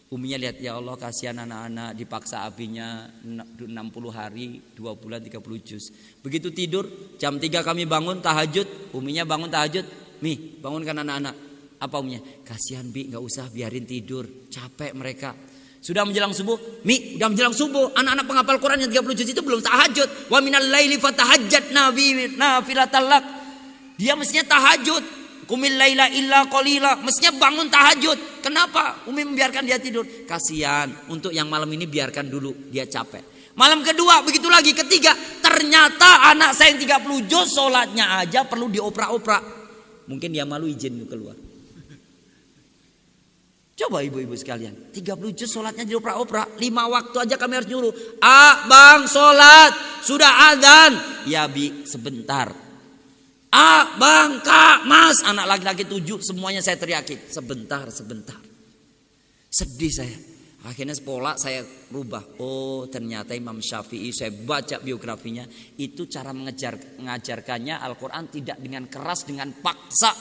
Uminya lihat, ya Allah kasihan anak-anak dipaksa abinya 60 hari, 2 bulan 30 juz. Begitu tidur, jam 3 kami bangun tahajud. Uminya bangun tahajud. Mi, bangunkan anak-anak. Apa uminya? Kasihan Bi, gak usah, biarin tidur. Capek mereka. Sudah menjelang subuh, Mi, udah menjelang subuh. Anak-anak penghafal Quran yang 30 juz itu belum tahajud. Wa minal laili fatahajjatna bihi nafilatan lak. Dia mestinya tahajud. Qumil laila illa qalila. Mestinya bangun tahajud. Kenapa Umi membiarkan dia tidur? Kasihan, untuk yang malam ini biarkan dulu, dia capek. Malam kedua, begitu lagi, ketiga. Ternyata anak saya yang 30 juz sholatnya aja perlu dioprak-oprak. Mungkin dia malu izin keluar. Coba ibu-ibu sekalian, 30 juz sholatnya dioprak-oprak. 5 waktu aja kami harus nyuruh. Bang sholat, sudah adzan. Ya Bi, sebentar. Bang, Kak, Mas, anak laki-laki 7 semuanya saya teriakin. Sebentar. Sedih saya. Akhirnya pola saya rubah. Oh, ternyata Imam Syafi'i, saya baca biografinya, itu cara mengajarkannya Al-Quran tidak dengan keras, dengan paksa.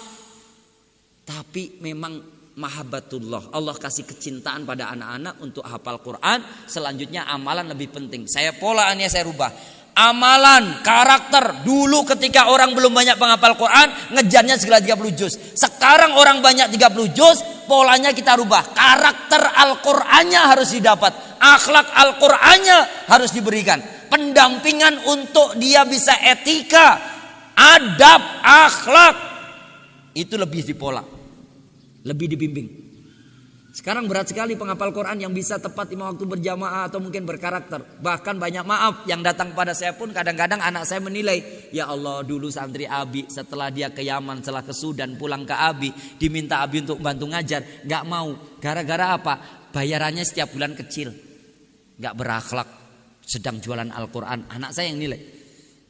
Tapi memang mahabbatullah, Allah kasih kecintaan pada anak-anak untuk hafal Quran. Selanjutnya amalan lebih penting. Saya pola ini saya rubah. Amalan, karakter. Dulu ketika orang belum banyak penghafal Quran, ngejarnya segala 30 juz. Sekarang orang banyak 30 juz, polanya kita rubah. Karakter Al-Qur'annya harus didapat. Akhlak Al-Qur'annya harus diberikan. Pendampingan untuk dia bisa etika, adab, akhlak. Itu lebih dipola. Lebih dibimbing. Sekarang berat sekali penghafal Quran yang bisa tepat 5 waktu berjamaah atau mungkin berkarakter. Bahkan banyak maaf yang datang pada saya pun kadang-kadang anak saya menilai, ya Allah dulu santri Abi setelah dia ke Yaman, setelah ke Sudan pulang ke Abi, diminta Abi untuk bantu ngajar, gak mau. Gara-gara apa? Bayarannya setiap bulan kecil. Gak berakhlak, sedang jualan Al-Quran. Anak saya yang nilai.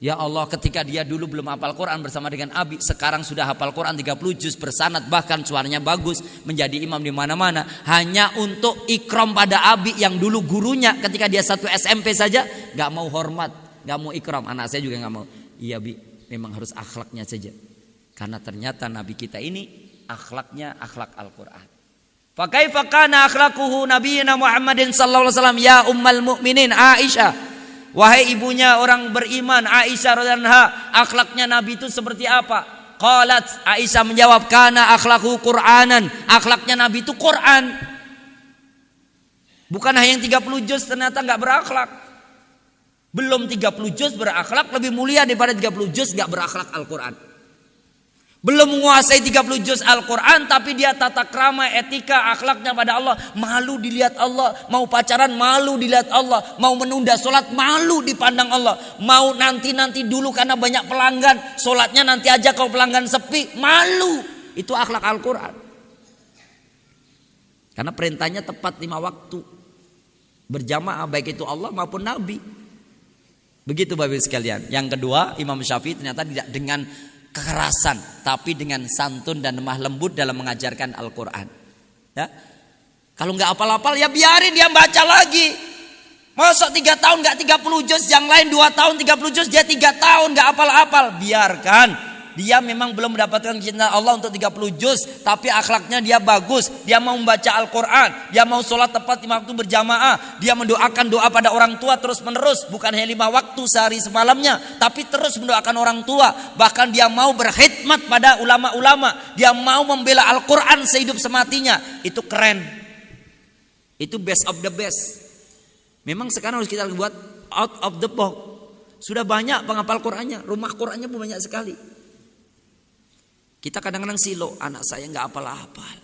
Ya Allah, ketika dia dulu belum hafal Quran bersama dengan Abi, sekarang sudah hafal Quran 30 juz bersanad, bahkan suaranya bagus, menjadi imam di mana-mana. Hanya untuk ikram pada Abi yang dulu gurunya ketika dia 1 SMP saja gak mau hormat, gak mau ikram. Anak saya juga gak mau. Iya Bi, memang harus akhlaknya saja. Karena ternyata Nabi kita ini akhlaknya akhlak Al-Quran. Fa kaifa kana akhlaquhu nabiyina Muhammadin sallallahu alaihi wasallam ya ummal mu'minin Aisyah. Wahai ibunya orang beriman Aisyah radhiyallahu anha, akhlaknya Nabi itu seperti apa? Qalat, Aisyah menjawab, kana akhlaku Qur'anan. Akhlaknya Nabi itu Quran. Bukan hanya yang 30 juz ternyata nggak berakhlak. Belum 30 juz berakhlak lebih mulia daripada 30 juz nggak berakhlak Al-Quran. Belum menguasai 30 juz Al-Quran tapi dia tata krama, etika, akhlaknya pada Allah. Malu dilihat Allah. Mau pacaran malu dilihat Allah. Mau menunda sholat malu dipandang Allah. Mau nanti dulu karena banyak pelanggan. Sholatnya nanti aja kalau pelanggan sepi. Malu. Itu akhlak Al-Quran. Karena perintahnya tepat 5 waktu. Berjamaah baik itu Allah maupun Nabi. Begitu Bapak Ibu sekalian. Yang kedua, Imam Syafi'i ternyata tidak dengan kekerasan, tapi dengan santun dan lemah lembut dalam mengajarkan Al-Quran. Ya, kalau nggak apal-apal ya biarin dia baca lagi. Masa 3 tahun nggak 30 juz, yang lain 2 tahun 30 juz, dia 3 tahun nggak apal-apal. Biarkan. Dia memang belum mendapatkan cinta Allah untuk 30 juz, tapi akhlaknya dia bagus. Dia mau membaca Al-Quran, dia mau sholat tepat 5 waktu berjamaah, dia mendoakan doa pada orang tua terus menerus, bukan hanya 5 waktu sehari semalamnya, tapi terus mendoakan orang tua. Bahkan dia mau berkhidmat pada ulama-ulama, dia mau membela Al-Quran sehidup sematinya. Itu keren. Itu best of the best. Memang sekarang harus kita buat out of the box. Sudah banyak penghafal Qurannya, rumah Qurannya pun banyak sekali. Kita kadang-kadang silo, anak saya nggak hafal-hafal.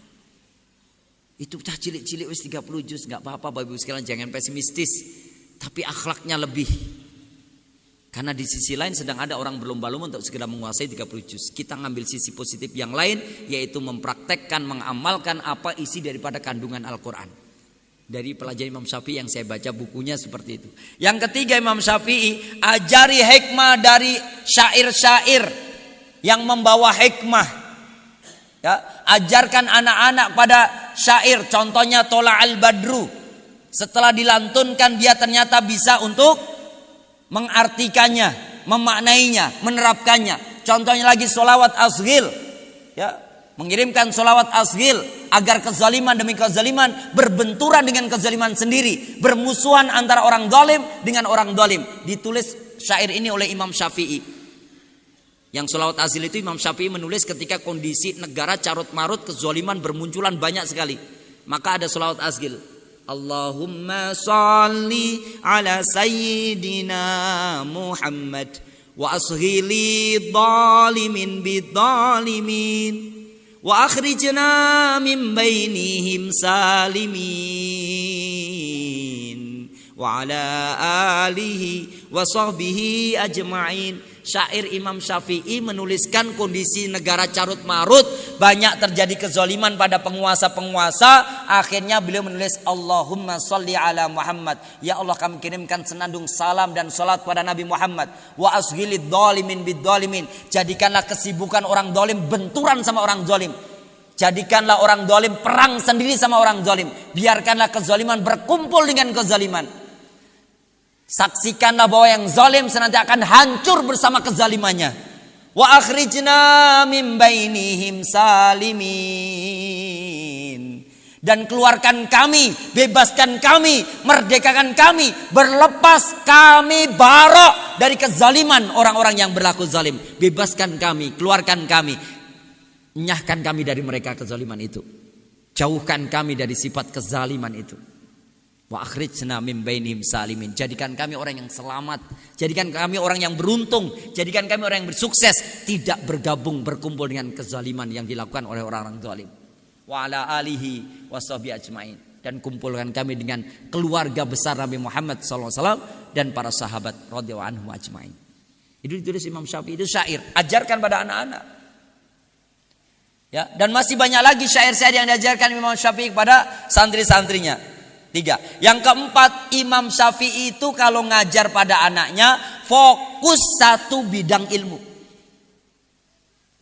Itu cah cilik-cilik wis 30 juz, nggak apa-apa Bapak Ibu sekalian, jangan pesimistis. Tapi akhlaknya lebih. Karena di sisi lain sedang ada orang berlomba-lomba untuk segera menguasai 30 juz. Kita ngambil sisi positif yang lain, yaitu mempraktekkan, mengamalkan apa isi daripada kandungan Al-Quran. Dari pelajaran Imam Syafi'i yang saya baca bukunya seperti itu. Yang ketiga Imam Syafi'i, ajari hikmah dari syair-syair yang membawa hikmah. Ya, ajarkan anak-anak pada syair, contohnya Tola al-Badru. Setelah dilantunkan dia ternyata bisa untuk mengartikannya, memaknainya, menerapkannya. Contohnya lagi solawat asghil, ya, mengirimkan solawat asghil agar kezaliman demi kezaliman berbenturan dengan kezaliman sendiri, bermusuhan antara orang zalim dengan orang zalim. Ditulis syair ini oleh Imam Syafi'i. Yang sholawat azil itu Imam Syafi'i menulis ketika kondisi negara carut marut, kezaliman bermunculan banyak sekali. Maka ada sholawat azil. Allahumma salli ala sayyidina Muhammad wa ashghili dhalimin bidhalimin wa akhrijna min bainihim salimin wa ala alihi wa sahbihi ajma'in. Syair Imam Syafi'i menuliskan kondisi negara carut marut, banyak terjadi kezaliman pada penguasa-penguasa. Akhirnya beliau menulis Allahumma sholli ala Muhammad. Ya Allah, kami kirimkan senandung salam dan salat pada Nabi Muhammad. Wa ashghilid dhalimin bid dhalimin. Jadikanlah kesibukan orang zalim benturan sama orang zalim. Jadikanlah orang zalim perang sendiri sama orang zalim. Biarkanlah kezaliman berkumpul dengan kezaliman. Saksikanlah bahwa yang zalim senantiasa akan hancur bersama kezalimannya. Wa akhrijna min bainihim salimin. Dan keluarkan kami, bebaskan kami, merdekakan kami, berlepas kami barok dari kezaliman orang-orang yang berlaku zalim. Bebaskan kami, keluarkan kami, nyahkan kami dari mereka kezaliman itu. Jauhkan kami dari sifat kezaliman itu. Wa akhrijna min bainihim salimin. Jadikan kami orang yang selamat, jadikan kami orang yang beruntung, jadikan kami orang yang bersukses, tidak bergabung berkumpul dengan kezaliman yang dilakukan oleh orang-orang zalim. Wa ala alihi washabihi ajmain. Dan kumpulkan kami dengan keluarga besar Nabi Muhammad SAW dan para sahabat radhiyallahu anhum ajmain. Itu ditulis Imam Syafi'i, itu syair. Ajarkan pada anak-anak. Ya, dan masih banyak lagi syair-syair yang diajarkan Imam Syafi'i kepada santri-santrinya. 3. Yang keempat, Imam Syafi'i itu kalau ngajar pada anaknya fokus satu bidang ilmu.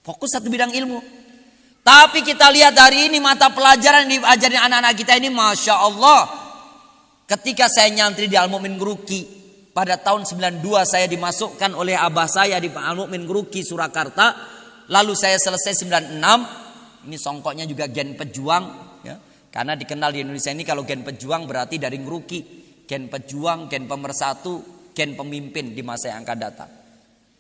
Fokus satu bidang ilmu. Tapi kita lihat hari ini mata pelajaran yang diajarin anak-anak kita ini, Masya Allah. Ketika saya nyantri di Al-Mu'min Nguruki, pada tahun 92 saya dimasukkan oleh abah saya di Al-Mu'min Nguruki Surakarta. Lalu saya selesai 96. Ini songkoknya juga gen pejuang, ya. Karena dikenal di Indonesia ini kalau gen pejuang berarti dari Nguruki. Gen pejuang, gen pemersatu, gen pemimpin di masa yang akan datang.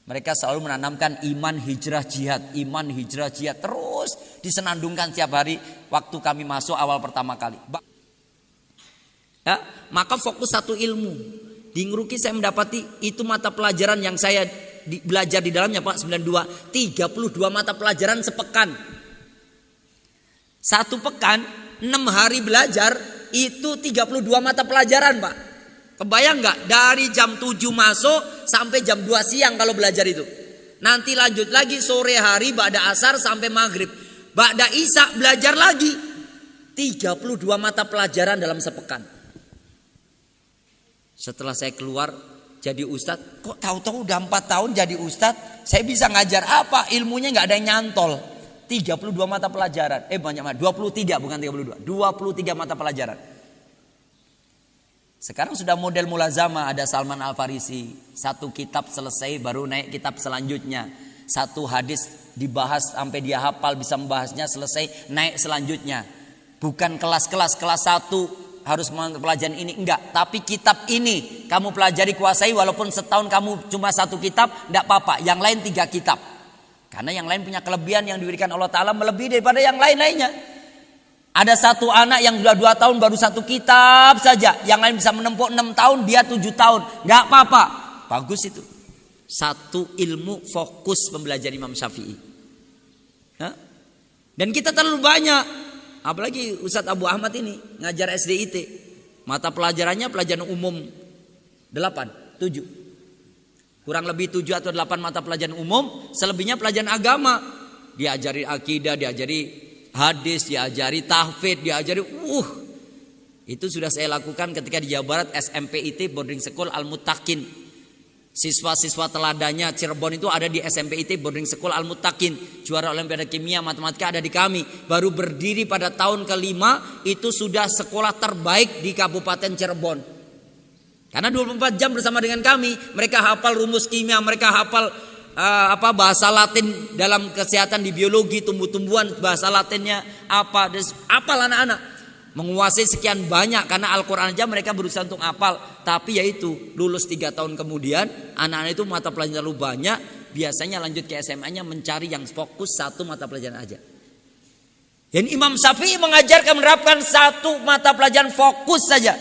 Mereka selalu menanamkan iman hijrah jihad, iman hijrah jihad, terus disenandungkan setiap hari waktu kami masuk awal pertama kali. Ya, maka fokus satu ilmu. Di Ngeruki saya mendapati itu mata pelajaran yang saya belajar di dalamnya Pak 92, 32 mata pelajaran sepekan. Satu pekan 6 hari belajar itu 32 mata pelajaran Pak. Kebayang nggak? Dari jam 7 masuk sampai jam 2 siang kalau belajar itu. Nanti lanjut lagi sore hari ba'da asar sampai maghrib. Ba'da isya belajar lagi. 32 mata pelajaran dalam sepekan. Setelah saya keluar jadi ustadz, kok tahu-tahu udah 4 tahun jadi ustadz, saya bisa ngajar apa? Ilmunya nggak ada yang nyantol. 32 mata pelajaran. Banyak banget. 23 bukan 32. 23 mata pelajaran. Sekarang sudah model mulazamah, ada Salman Al-Farisi. Satu kitab selesai baru naik kitab selanjutnya. Satu hadis dibahas sampai dia hafal bisa membahasnya selesai naik selanjutnya. Bukan kelas-kelas, kelas 1 harus pelajaran ini, enggak. Tapi kitab ini kamu pelajari kuasai walaupun setahun kamu cuma 1 kitab, enggak apa-apa. Yang lain 3 kitab. Karena yang lain punya kelebihan yang diberikan Allah Ta'ala melebihi daripada yang lain-lainnya. Ada satu anak yang sudah 2 tahun baru 1 kitab saja. Yang lain bisa menempuh 6 tahun, dia 7 tahun. Enggak apa-apa. Bagus itu. Satu ilmu fokus pembelajaran Imam Syafi'i. Dan kita terlalu banyak. Apalagi Ustadz Abu Ahmad ini ngajar SDIT. Mata pelajarannya pelajaran umum 8, 7. Kurang lebih 7 atau 8 mata pelajaran umum. Selebihnya pelajaran agama. Diajari akidah, diajari hadis, diajari tahfidz, diajari itu sudah saya lakukan ketika di Jawa Barat SMPIT Boarding School Al-Muttaqin. Siswa-siswa teladannya Cirebon itu ada di SMPIT Boarding School Al-Muttaqin. Juara Olimpiade Kimia Matematika ada di kami. Baru berdiri pada tahun ke-5 itu sudah sekolah terbaik di Kabupaten Cirebon. Karena 24 jam bersama dengan kami, mereka hafal rumus kimia, mereka hafal bahasa Latin dalam kesehatan di biologi, tumbuh-tumbuhan bahasa Latinnya apa, apal anak-anak. Menguasai sekian banyak karena Al-Quran aja mereka berusaha untuk hafal. Tapi yaitu lulus 3 tahun kemudian anak-anak itu mata pelajaran terlalu banyak. Biasanya lanjut ke SMA-nya mencari yang fokus 1 mata pelajaran aja. Dan Imam Syafi'i mengajarkan menerapkan 1 mata pelajaran fokus saja.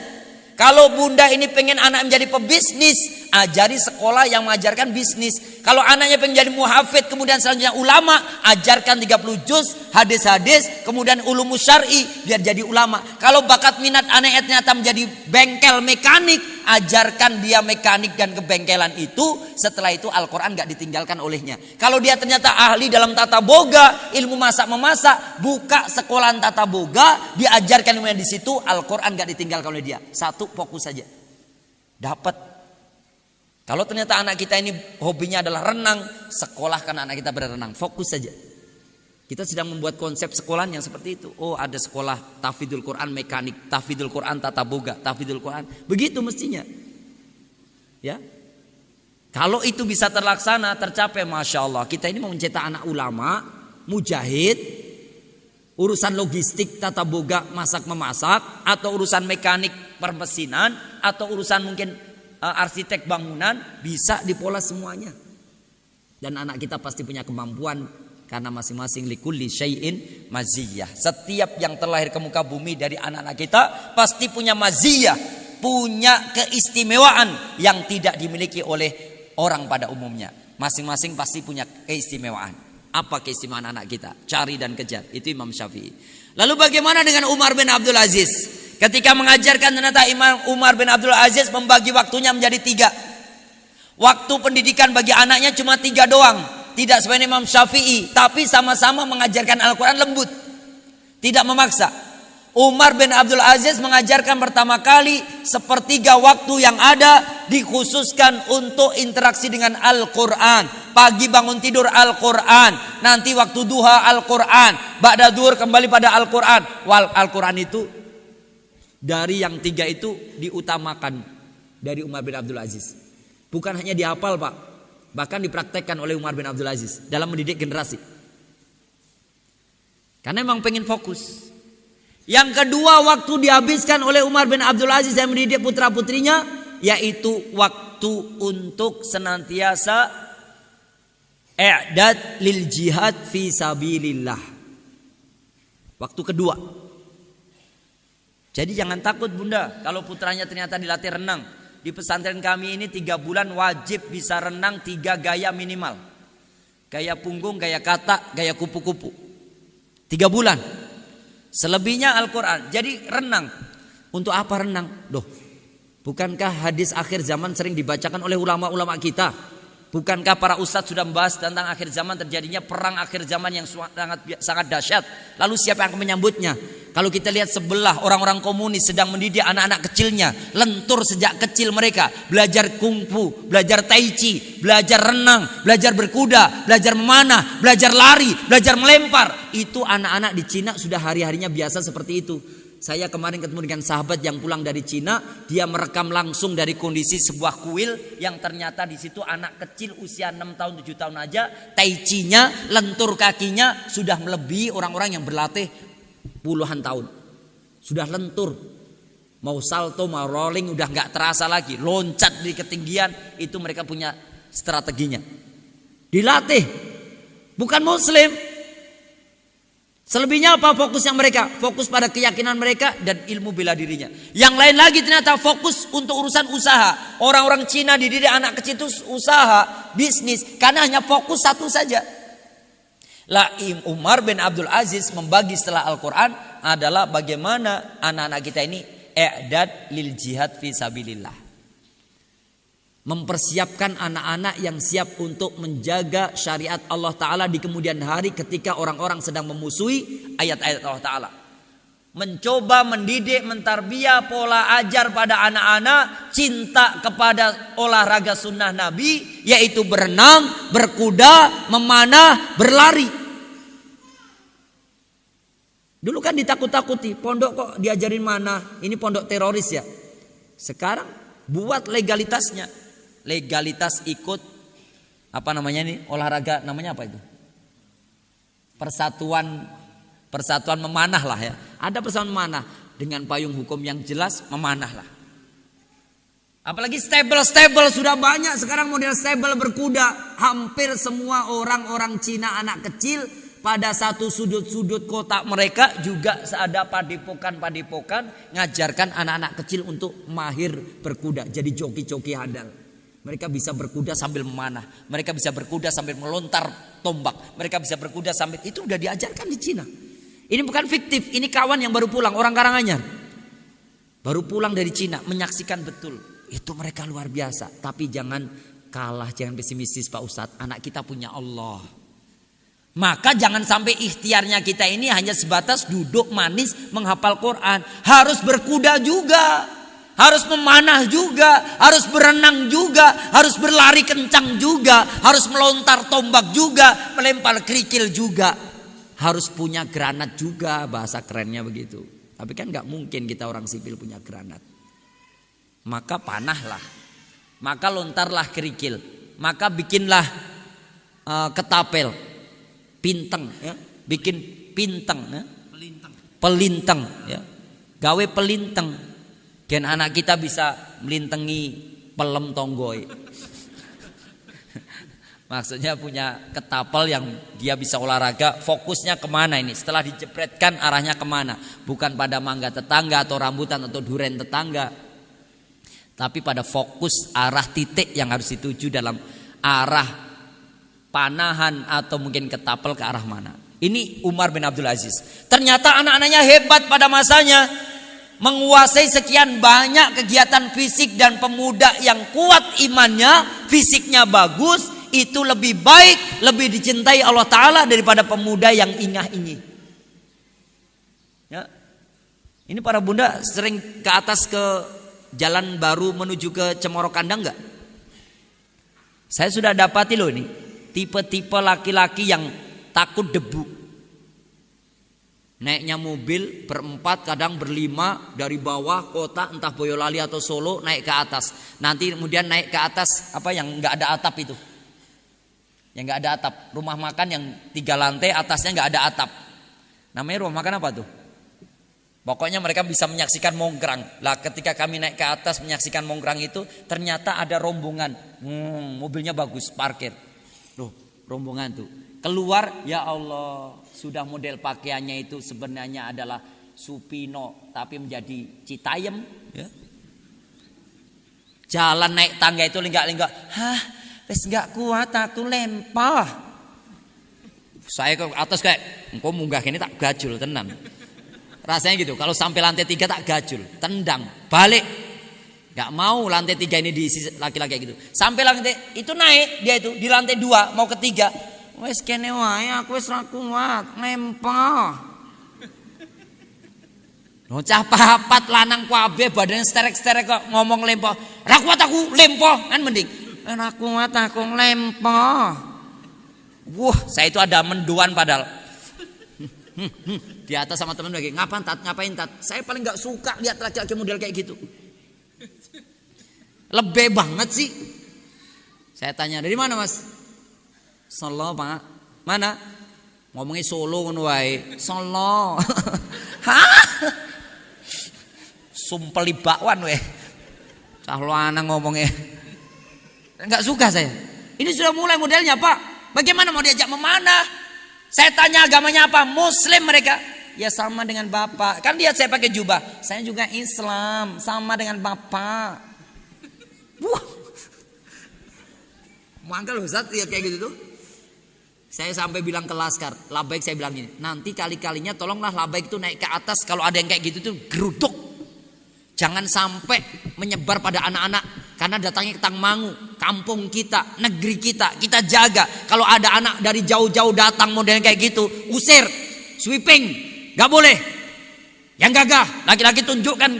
Kalau bunda ini pengen anak menjadi pebisnis, ajari sekolah yang mengajarkan bisnis. Kalau anaknya pengen jadi muhafidz, kemudian selanjutnya ulama, ajarkan 30 juz, hadis-hadis, kemudian ulumus syar'i, biar jadi ulama. Kalau bakat minat anaknya ternyata menjadi bengkel mekanik, ajarkan dia mekanik dan kebengkelan itu. Setelah itu Al-Quran gak ditinggalkan olehnya. Kalau dia ternyata ahli dalam tata boga, ilmu masak-memasak, buka sekolahan tata boga, diajarkan ilmunya di situ, Al-Quran gak ditinggalkan oleh dia. 1 fokus saja. Dapat. Kalau ternyata anak kita ini hobinya adalah renang, sekolahkan anak kita berenang, fokus saja. Kita sedang membuat konsep sekolahan yang seperti itu. Oh, ada sekolah tahfidzul Quran mekanik, tahfidzul Quran tata boga, tahfidzul Quran. Begitu mestinya. Ya. Kalau itu bisa terlaksana, tercapai, Masya Allah. Kita ini mau mencetak anak ulama, mujahid, urusan logistik, tata boga, masak-memasak, atau urusan mekanik permesinan, atau urusan mungkin arsitek bangunan, bisa dipola semuanya. Dan anak kita pasti punya kemampuan karena masing-masing likulli syai'in maziyah. Setiap yang terlahir ke muka bumi dari anak-anak kita pasti punya maziyah, punya keistimewaan yang tidak dimiliki oleh orang pada umumnya. Masing-masing pasti punya keistimewaan. Apa keistimewaan anak kita? Cari dan kejar. Itu Imam Syafi'i. Lalu bagaimana dengan Umar bin Abdul Aziz? Ketika mengajarkan, ternyata Imam Umar bin Abdul Aziz membagi waktunya menjadi 3. Waktu pendidikan bagi anaknya cuma 3 doang. Tidak seperti Imam Syafi'i, tapi sama-sama mengajarkan Al-Quran lembut, tidak memaksa. Umar bin Abdul Aziz mengajarkan pertama kali 1/3 waktu yang ada dikhususkan untuk interaksi dengan Al-Quran. Pagi bangun tidur Al-Quran, nanti waktu duha Al-Quran, ba'da duhur kembali pada Al-Quran. Al-Quran itu dari yang 3 itu diutamakan dari Umar bin Abdul Aziz. Bukan hanya dihafal Pak, bahkan dipraktekkan oleh Umar bin Abdul Aziz dalam mendidik generasi. Karena memang pengen fokus. Yang kedua, waktu dihabiskan oleh Umar bin Abdul Aziz yang mendidik putra-putrinya, yaitu waktu untuk senantiasa i'dad lil jihad fi sabilillah. Waktu kedua. Jadi jangan takut bunda kalau putranya ternyata dilatih renang. Di pesantren kami ini 3 bulan wajib bisa renang 3 gaya minimal. Gaya punggung, gaya katak, gaya kupu-kupu. 3 bulan. Selebihnya Al-Quran. Jadi renang. Untuk apa renang? Loh, bukankah hadis akhir zaman sering dibacakan oleh ulama-ulama kita? Bukankah para ustadz sudah membahas tentang akhir zaman, terjadinya perang akhir zaman yang sangat dahsyat? Lalu siapa yang akan menyambutnya? Kalau kita lihat sebelah orang-orang komunis sedang mendidik anak-anak kecilnya, lentur sejak kecil mereka, belajar kungfu, belajar tai chi, belajar renang, belajar berkuda, belajar memanah, belajar lari, belajar melempar. Itu anak-anak di Cina sudah hari-harinya biasa seperti itu. Saya kemarin ketemu dengan sahabat yang pulang dari Cina, dia merekam langsung dari kondisi sebuah kuil yang ternyata di situ anak kecil usia 6 tahun 7 tahun aja tai chi-nya, lentur kakinya sudah melebihi orang-orang yang berlatih puluhan tahun. Sudah lentur. Mau salto, mau rolling udah nggak terasa lagi. Loncat di ketinggian itu mereka punya strateginya. Dilatih. Bukan muslim. Selebihnya apa fokusnya mereka? Fokus pada keyakinan mereka dan ilmu bela dirinya. Yang lain lagi ternyata fokus untuk urusan usaha. Orang-orang Cina dididik anak kecil itu usaha, bisnis. Karena hanya fokus satu saja. Umar bin Abdul Aziz membagi setelah Al-Quran adalah bagaimana anak-anak kita ini i'dad lil jihad fi sabilillah. Mempersiapkan anak-anak yang siap untuk menjaga syariat Allah Ta'ala di kemudian hari ketika orang-orang sedang memusuhi ayat-ayat Allah Ta'ala. Mencoba mendidik, mentarbiyah pola ajar pada anak-anak cinta kepada olahraga sunnah Nabi, yaitu berenang, berkuda, memanah, berlari. Dulu kan ditakut-takuti, pondok kok diajarin mana? Ini pondok teroris ya. Sekarang buat legalitasnya. Legalitas ikut apa namanya nih olahraga, namanya apa itu? Persatuan memanah lah ya. Ada persatuan memanah dengan payung hukum yang jelas, memanah lah. Apalagi stable sudah banyak sekarang model stable berkuda. Hampir semua orang-orang Cina anak kecil pada satu sudut-sudut kota mereka juga ada padepokan ngajarkan anak-anak kecil untuk mahir berkuda, jadi joki-joki handal. Mereka bisa berkuda sambil memanah. Mereka bisa berkuda sambil melontar tombak. Mereka bisa berkuda sambil, itu udah diajarkan di Cina. Ini bukan fiktif, ini kawan yang baru pulang, orang Karanganyar. Baru pulang dari Cina, menyaksikan betul. Itu mereka luar biasa. Tapi jangan kalah, jangan pesimistis Pak Ustadz. Anak kita punya Allah. Maka jangan sampai ikhtiarnya kita ini hanya sebatas duduk manis menghafal Quran. Harus berkuda juga. Harus memanah juga, harus berenang juga, harus berlari kencang juga, harus melontar tombak juga, melempar kerikil juga. Harus punya granat juga, bahasa kerennya begitu. Tapi kan gak mungkin kita orang sipil punya granat. Maka panahlah, maka lontarlah kerikil, maka bikinlah ketapel, pinteng, ya. Bikin pinteng, ya. Pelinteng, ya. Gawe pelinteng. Dan anak kita bisa melintengi pelem tonggoy. Maksudnya punya ketapel yang dia bisa olahraga. Fokusnya kemana ini? Setelah dijepretkan arahnya kemana? Bukan pada mangga tetangga atau rambutan atau duren tetangga. Tapi pada fokus arah titik yang harus dituju dalam arah panahan atau mungkin ketapel ke arah mana. Ini Umar bin Abdul Aziz. Ternyata anak-anaknya hebat pada masanya. Menguasai sekian banyak kegiatan fisik dan pemuda yang kuat imannya, fisiknya bagus, itu lebih baik, lebih dicintai Allah Ta'ala daripada pemuda yang ingah-ingih. Ya. Ini para bunda sering ke atas ke jalan baru menuju ke Cemoro Kandang enggak? Saya sudah dapati loh ini, tipe-tipe laki-laki yang takut debu. Naiknya mobil berempat, kadang berlima, dari bawah kota entah Boyolali atau Solo naik ke atas. Nanti kemudian naik ke atas apa yang nggak ada atap itu, yang nggak ada atap, rumah makan yang 3 lantai atasnya nggak ada atap. Namanya rumah makan apa tuh? Pokoknya mereka bisa menyaksikan Mongkrang. Lah ketika kami naik ke atas menyaksikan Mongkrang itu, ternyata ada rombongan, mobilnya bagus, parkir. Loh, rombongan tuh keluar, ya Allah, sudah model pakaiannya itu sebenarnya adalah Supino tapi menjadi Citayam, ya. Jalan naik tangga itu linggak-linggak. Hah, wis enggak kuat aku lempah. Saya ke atas kayak engkau munggah ini tak gajul tenan. Rasanya gitu. Kalau sampai lantai 3 tak gajul, tendang, balik. Enggak mau lantai 3 ini diisi laki-laki gitu. Sampai lantai itu naik dia itu di lantai 2 mau ke 3. Wis kene wae aku wis ra kuat, lempah. Nocah papat lanang kabeh badannya sterek-sterek kok ngomong lempoh. Ra kuat aku lempoh kan mending. Ra kuat aku lempoh. Wah, saya itu ada menduan padahal. Di atas sama teman lagi. Ngapain tat? Saya paling enggak suka lihat laki-laki model kayak gitu. Lebih banget sih. Saya tanya, "Dari mana, Mas?" "Solo, Pak." "Mana?" Ngomongnya Solo ngono wae. "Solo." Hah? Sumpeli bakwan weh. Cah lanang ngomongnya. Enggak suka saya. Ini sudah mulai modelnya, Pak. Bagaimana mau diajak memanah? Saya tanya agamanya apa? Muslim mereka. Ya sama dengan Bapak. Kan lihat saya pakai jubah. Saya juga Islam, sama dengan Bapak. Wah. Mangkal Ustaz ya kayak gitu tuh. Saya sampai bilang ke Laskar, Labaik saya bilang gini, nanti kali-kalinya tolonglah Labaik itu naik ke atas kalau ada yang kayak gitu tuh geruduk. Jangan sampai menyebar pada anak-anak karena datangnya ke Tangmangu, kampung kita, negeri kita jaga. Kalau ada anak dari jauh-jauh datang modelnya kayak gitu, usir, sweeping, nggak boleh. Yang gagah, laki-laki tunjukkan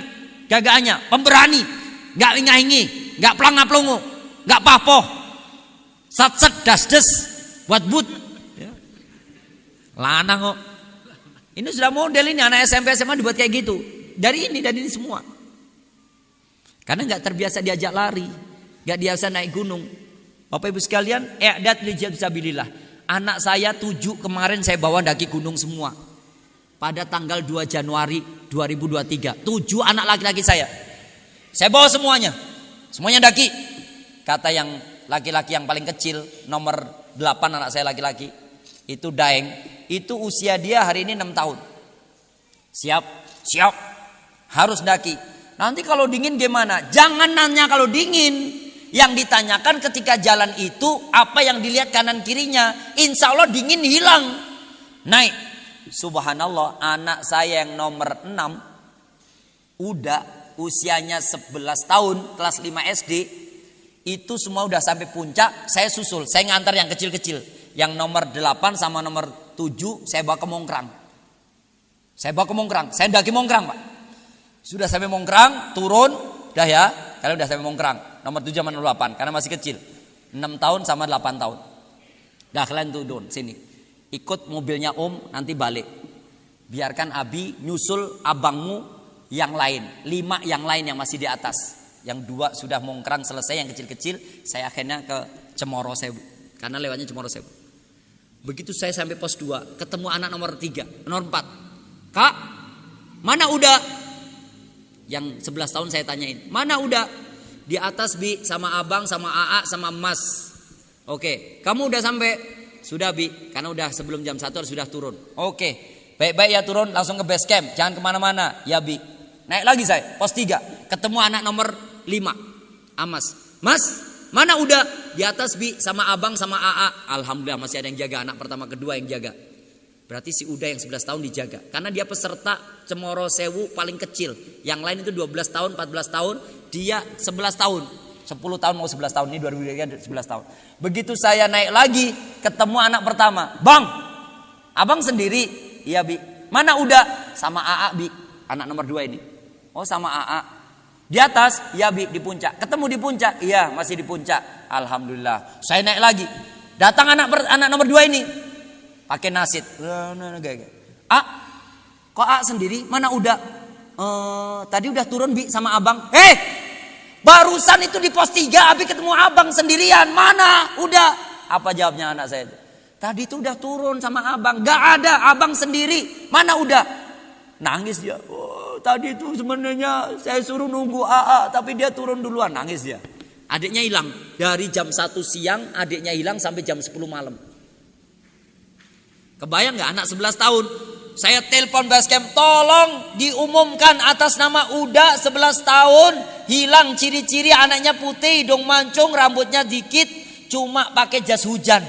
gagahannya, pemberani, nggak ingai-ingi, nggak pelangap-pelungu, nggak papoh, sat-set, das-des, buat-but. Lanang kok. Ini sudah model ini anak SMP SMA dibuat kayak gitu. Dari ini semua. Karena nggak terbiasa diajak lari, nggak biasa naik gunung. Bapak Ibu sekalian, i'dad li sabilillah. Anak saya 7 kemarin saya bawa daki gunung semua. Pada tanggal 2 Januari 2023, 7 anak laki-laki saya bawa semuanya. Semuanya daki. Kata yang laki-laki yang paling kecil, nomor 8 anak saya laki-laki, itu Daeng, itu usia dia hari ini 6 tahun. Siap, harus daki. Nanti kalau dingin gimana? Jangan nanya kalau dingin. Yang ditanyakan ketika jalan itu apa yang dilihat kanan kirinya. Insya Allah dingin hilang. Naik. Subhanallah, anak saya yang nomor 6 udah usianya 11 tahun, kelas 5 SD. Itu semua udah sampai puncak. Saya susul, saya ngantar yang kecil-kecil. Yang nomor 8 sama nomor 7 saya bawa ke Mongkrang. Saya daki Mongkrang, Pak. Sudah sampai Mongkrang, turun, dah ya. Kalian udah sampai Mongkrang. Nomor 7 sama nomor 8 karena masih kecil. 6 tahun sama 8 tahun. Dah kalian turun sini. Ikut mobilnya Om, nanti balik. Biarkan Abi nyusul abangmu yang lain. 5 yang lain yang masih di atas. Yang 2 sudah Mongkrang selesai, yang kecil-kecil. Saya akhirnya ke Cemoro Sewu. Karena lewatnya Cemoro Sewu. Begitu saya sampai pos 2, ketemu anak nomor 3, nomor 4. "Kak, mana udah?" Yang 11 tahun saya tanyain, "Mana udah?" "Di atas Bi, sama abang, sama AA, sama Mas." "Oke, kamu udah sampai?" "Sudah Bi, karena udah sebelum jam 1 harus sudah turun." "Oke, baik-baik ya turun, langsung ke base camp, jangan kemana-mana." "Ya Bi." Naik lagi saya, pos 3, ketemu anak nomor 5, Amas. "Mas, mana udah?" "Di atas Bi, sama abang, sama AA." Alhamdulillah masih ada yang jaga, anak pertama kedua yang jaga. Berarti si Uda yang 11 tahun dijaga. Karena dia peserta Cemoro Sewu paling kecil. Yang lain itu 12 tahun, 14 tahun. Dia 11 tahun. 10 tahun mau 11 tahun. Ini 2023 11 tahun. Begitu saya naik lagi, ketemu anak pertama. "Bang, abang sendiri?" "Iya Bi." "Mana Uda?" "Sama AA Bi." Anak nomor 2 ini. "Oh sama AA." "Di atas?" "Iya Bi, di puncak." "Ketemu di puncak?" "Iya masih di puncak." Alhamdulillah. Saya naik lagi. Datang anak nomor 2 ini. Pakai nasid. Kok A sendiri? Mana udah? Tadi udah turun Bi sama abang. Barusan itu di pos 3 Abi ketemu abang sendirian. Mana? Udah. Apa jawabnya anak saya? "Tadi itu udah turun sama abang." "Gak ada, abang sendiri." "Mana udah?" Nangis dia. Tadi itu sebenarnya saya suruh nunggu AA, tapi dia turun duluan. Nangis dia. Adiknya hilang. Dari jam 1 siang adiknya hilang sampai jam 10 malam. Kebayang gak anak 11 tahun Saya telepon Basecamp, tolong diumumkan atas nama Uda 11 tahun, hilang ciri-ciri, anaknya putih, hidung mancung, rambutnya dikit, cuma pakai jas hujan.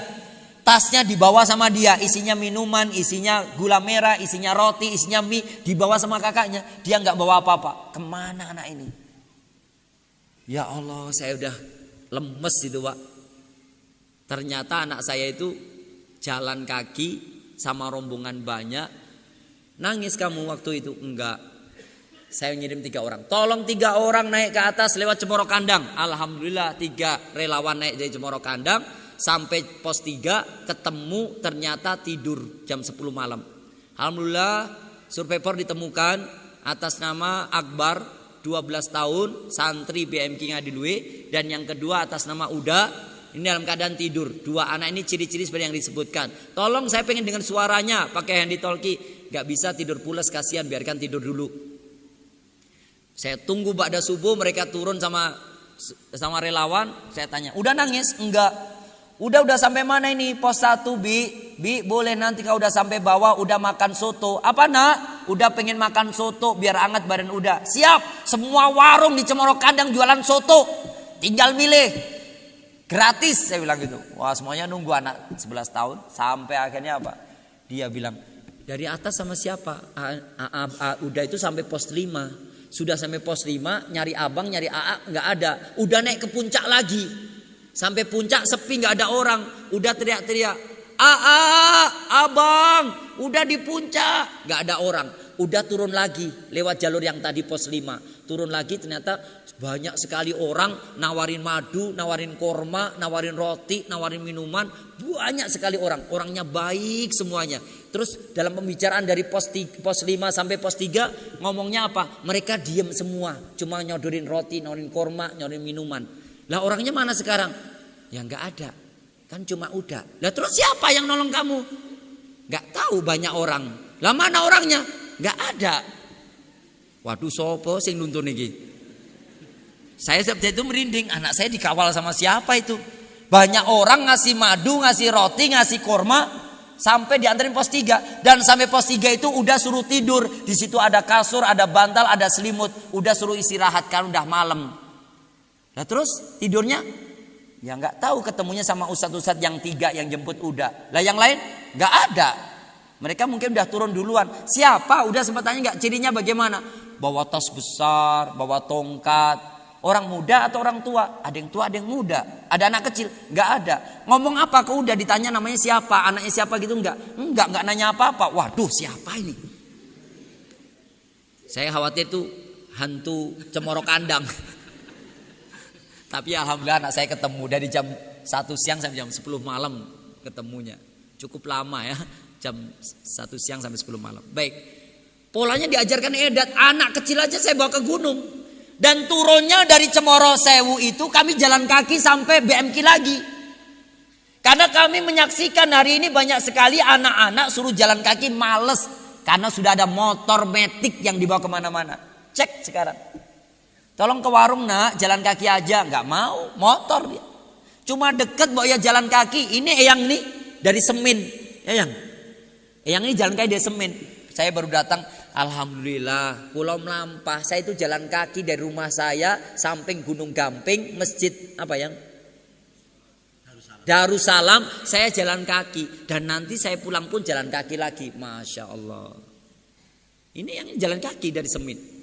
Tasnya dibawa sama dia, isinya minuman, isinya gula merah, isinya roti, isinya mie, dibawa sama kakaknya. Dia nggak bawa apa-apa. Kemana anak ini? Ya Allah, saya udah lemes itu, Pak. Ternyata anak saya itu jalan kaki sama rombongan banyak. Nangis kamu waktu itu? Enggak. Saya ngirim 3 orang. Tolong 3 orang naik ke atas lewat Cemoro Kandang. Alhamdulillah 3 relawan naik dari Cemoro Kandang. Sampai pos 3 ketemu, ternyata tidur jam 10 malam. Alhamdulillah survivor ditemukan atas nama Akbar 12 tahun, santri BMK Ngadilwe. Dan yang kedua atas nama Uda. Ini dalam keadaan tidur. 2 anak ini ciri-ciri seperti yang disebutkan. Tolong saya pengen dengar suaranya pakai handy talkie. Gak bisa tidur pulas, kasihan, biarkan tidur dulu. Saya tunggu ba'da subuh, mereka turun sama relawan. Saya tanya, udah nangis? Enggak. Udah sampai mana ini? Pos 1 Bi, boleh nanti kalau udah sampai bawah udah makan soto. Apa nak? Udah pengen makan soto biar hangat badan udah. Siap, semua warung di Cemoro Kandang jualan soto. Tinggal milih. Gratis, saya bilang gitu. Wah, semuanya nunggu anak 11 tahun. Sampai akhirnya apa? Dia bilang, dari atas sama siapa? Udah itu sampai pos 5. Sudah sampai pos 5, nyari abang, nyari AA, gak ada. Udah naik ke puncak lagi. Sampai puncak sepi, gak ada orang. Udah teriak-teriak, AA, abang, udah di puncak. Gak ada orang. Udah turun lagi lewat jalur yang tadi pos 5. Turun lagi ternyata banyak sekali orang nawarin madu, nawarin korma, nawarin roti, nawarin minuman. Banyak sekali orang. Orangnya baik semuanya. Terus dalam pembicaraan dari pos 5 sampai pos 3 ngomongnya apa? Mereka diem semua. Cuma nyodorin roti, nawarin korma, nawarin minuman. Lah orangnya mana sekarang? Ya nggak ada. Kan cuma Uda. Lah terus siapa yang nolong kamu? Nggak tahu, banyak orang. Lah mana orangnya? Nggak ada. Waduh, sopo sing nuntun iki. Saya seperti itu merinding. Anak saya dikawal sama siapa itu? Banyak orang ngasih madu, ngasih roti, ngasih korma, sampai diantarin pos 3. Dan sampai pos 3 itu udah suruh tidur. Di situ ada kasur, ada bantal, ada selimut. Udah suruh istirahat kan udah malam. Nah terus tidurnya? Ya nggak tahu, ketemunya sama ustadz-ustadz yang 3 yang jemput Uda. Lah yang lain nggak ada. Mereka mungkin udah turun duluan. Siapa? Udah sempat tanya nggak? Cirinya bagaimana? Bawa tas besar, bawa tongkat. Orang muda atau orang tua? Ada yang tua, ada yang muda. Ada anak kecil? Nggak ada. Ngomong apa ke Uda? Ditanya namanya siapa, anaknya siapa gitu? Nggak nanya apa-apa. Waduh, siapa ini? Saya khawatir tuh hantu Cemoro Kandang. Tapi alhamdulillah anak saya ketemu dari jam 1 siang sampai jam 10 malam ketemunya. Cukup lama ya. Jam 1 siang sampai 10 malam. Baik. Polanya diajarkan edat. Anak kecil aja saya bawa ke gunung. Dan turunnya dari Cemoro Sewu itu kami jalan kaki sampai BMK lagi. Karena kami menyaksikan hari ini banyak sekali anak-anak suruh jalan kaki males. Karena sudah ada motor metik yang dibawa kemana-mana. Cek sekarang. Tolong ke warung nak, jalan kaki aja. Nggak mau, motor dia. Cuma deket bawa ya jalan kaki. Ini Eyang nih dari Semin. Eyang ini jalan kaki dari Semin. Saya baru datang, alhamdulillah, Pulau Melampah. Saya itu jalan kaki dari rumah saya samping Gunung Gamping, masjid apa yang? Darussalam. Saya jalan kaki dan nanti saya pulang pun jalan kaki lagi. Masya Allah. Ini yang jalan kaki dari Semin.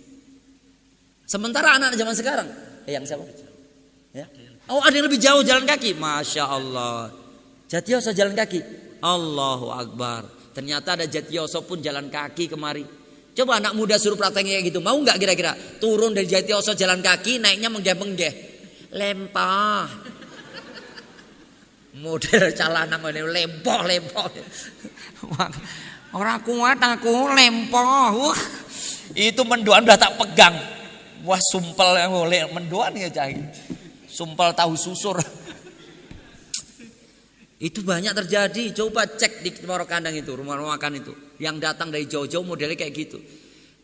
Sementara anak zaman sekarang, yang siapa? Ya? Oh ada yang lebih jauh jalan kaki. Masya Allah. Jatiyoso jalan kaki. Allahu Akbar. Ternyata ada Jatiyoso pun jalan kaki kemari. Coba anak muda suruh prakteknya kayak gitu. Mau nggak kira-kira? Turun dari Jatiyoso jalan kaki, naiknya menggeh-menggeh. Lempah. Model calana lempoh. Orang kuat aku lempoh. Itu mendoan udah tak pegang. Wah sumpel yang boleh mendoan ya cah. Sumpel tahu susur. Itu banyak terjadi. Coba cek di Cemoro Kandang itu, rumah-rumah makan itu. Yang datang dari jauh-jauh modelnya kayak gitu.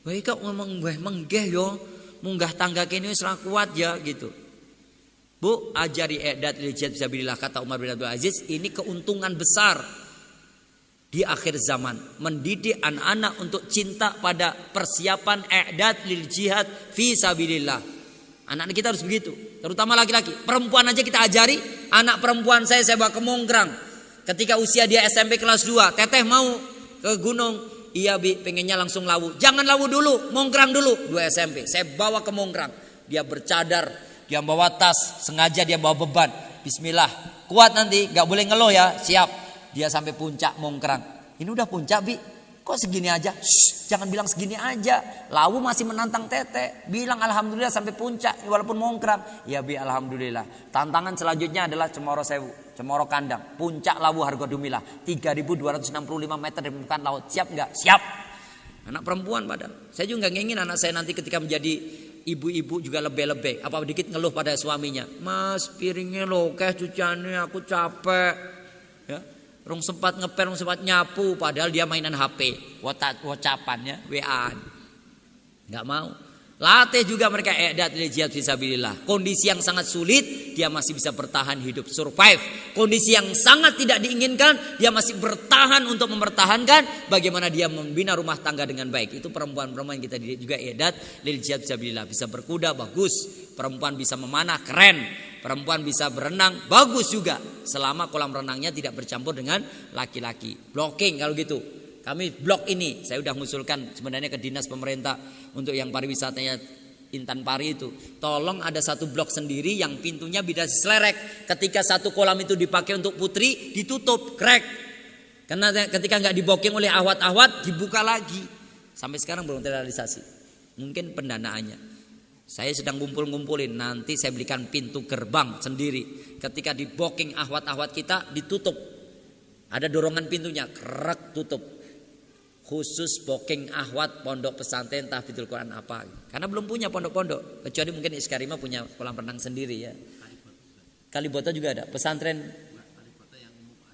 Baik kok ngomong menggeh yo, munggah tangga kene wis ra kuat ya gitu. Bu, ajari edat lijat fisabilillah kata Umar bin Abdul Aziz, ini keuntungan besar. di akhir zaman, mendidik anak-anak untuk cinta pada persiapan i'dad lil jihad fi sabilillah. Anak-anak kita harus begitu, terutama laki-laki. Perempuan aja kita ajari, anak perempuan saya bawa ke Mongkrang. Ketika usia dia SMP kelas 2, teteh mau ke gunung, iya Bi, pengennya langsung lawu. Jangan lawu dulu, Mongkrang dulu. 2 SMP, saya bawa ke Mongkrang. Dia bercadar, dia bawa tas, sengaja dia bawa beban. Bismillah, kuat nanti, gak boleh ngeluh ya, siap. Dia sampai puncak Mongkrang. Ini udah puncak Bi, kok segini aja? Shh, jangan bilang segini aja. Lawu masih menantang teteh. Bilang alhamdulillah sampai puncak walaupun Mongkrang. Ya Bi, alhamdulillah. Tantangan selanjutnya adalah Cemoro Sewu, Cemoro Kandang, puncak Lawu Hargodumilah, 3.265 meter dari permukaan laut. Siap nggak? Siap. Anak perempuan padahal. Saya juga nggak ingin anak saya nanti ketika menjadi ibu-ibu juga lebih-lebih. Apa dikit ngeluh pada suaminya. Mas, piringnya lokeh cuciannya, aku capek. Ya. Rong sempat ngepel, rong sempat nyapu, padahal dia mainan HP, whatsappannya, WA-an. Enggak mau. Latih juga mereka i'dad lil jihad fisabilillah. Kondisi yang sangat sulit, dia masih bisa bertahan hidup, survive. Kondisi yang sangat tidak diinginkan, dia masih bertahan untuk mempertahankan bagaimana dia membina rumah tangga dengan baik. Itu perempuan-perempuan yang kita didik juga i'dad lil jihad fisabilillah. Bisa berkuda, bagus. Perempuan bisa memanah, keren. Perempuan bisa berenang, bagus juga. Selama kolam renangnya tidak bercampur dengan laki-laki. Blocking kalau gitu. Kami blok ini. Saya sudah mengusulkan sebenarnya ke dinas pemerintah untuk yang pariwisatanya Intan Pari itu. Tolong ada satu blok sendiri yang pintunya bisa selerek. Ketika satu kolam itu dipakai untuk putri, ditutup, crack. Karena ketika nggak diblocking oleh ahwat-ahwat, dibuka lagi. Sampai sekarang belum terrealisasi. Mungkin pendanaannya. Saya sedang ngumpulin, nanti saya belikan pintu gerbang sendiri. Ketika di booking ahwat-ahwat kita ditutup. Ada dorongan pintunya, krek tutup. Khusus booking ahwat pondok pesantren tahfidzul Quran apa. Karena belum punya pondok-pondok. Kecuali mungkin Iskarima punya kolam renang sendiri ya. Kaliboto juga ada, pesantren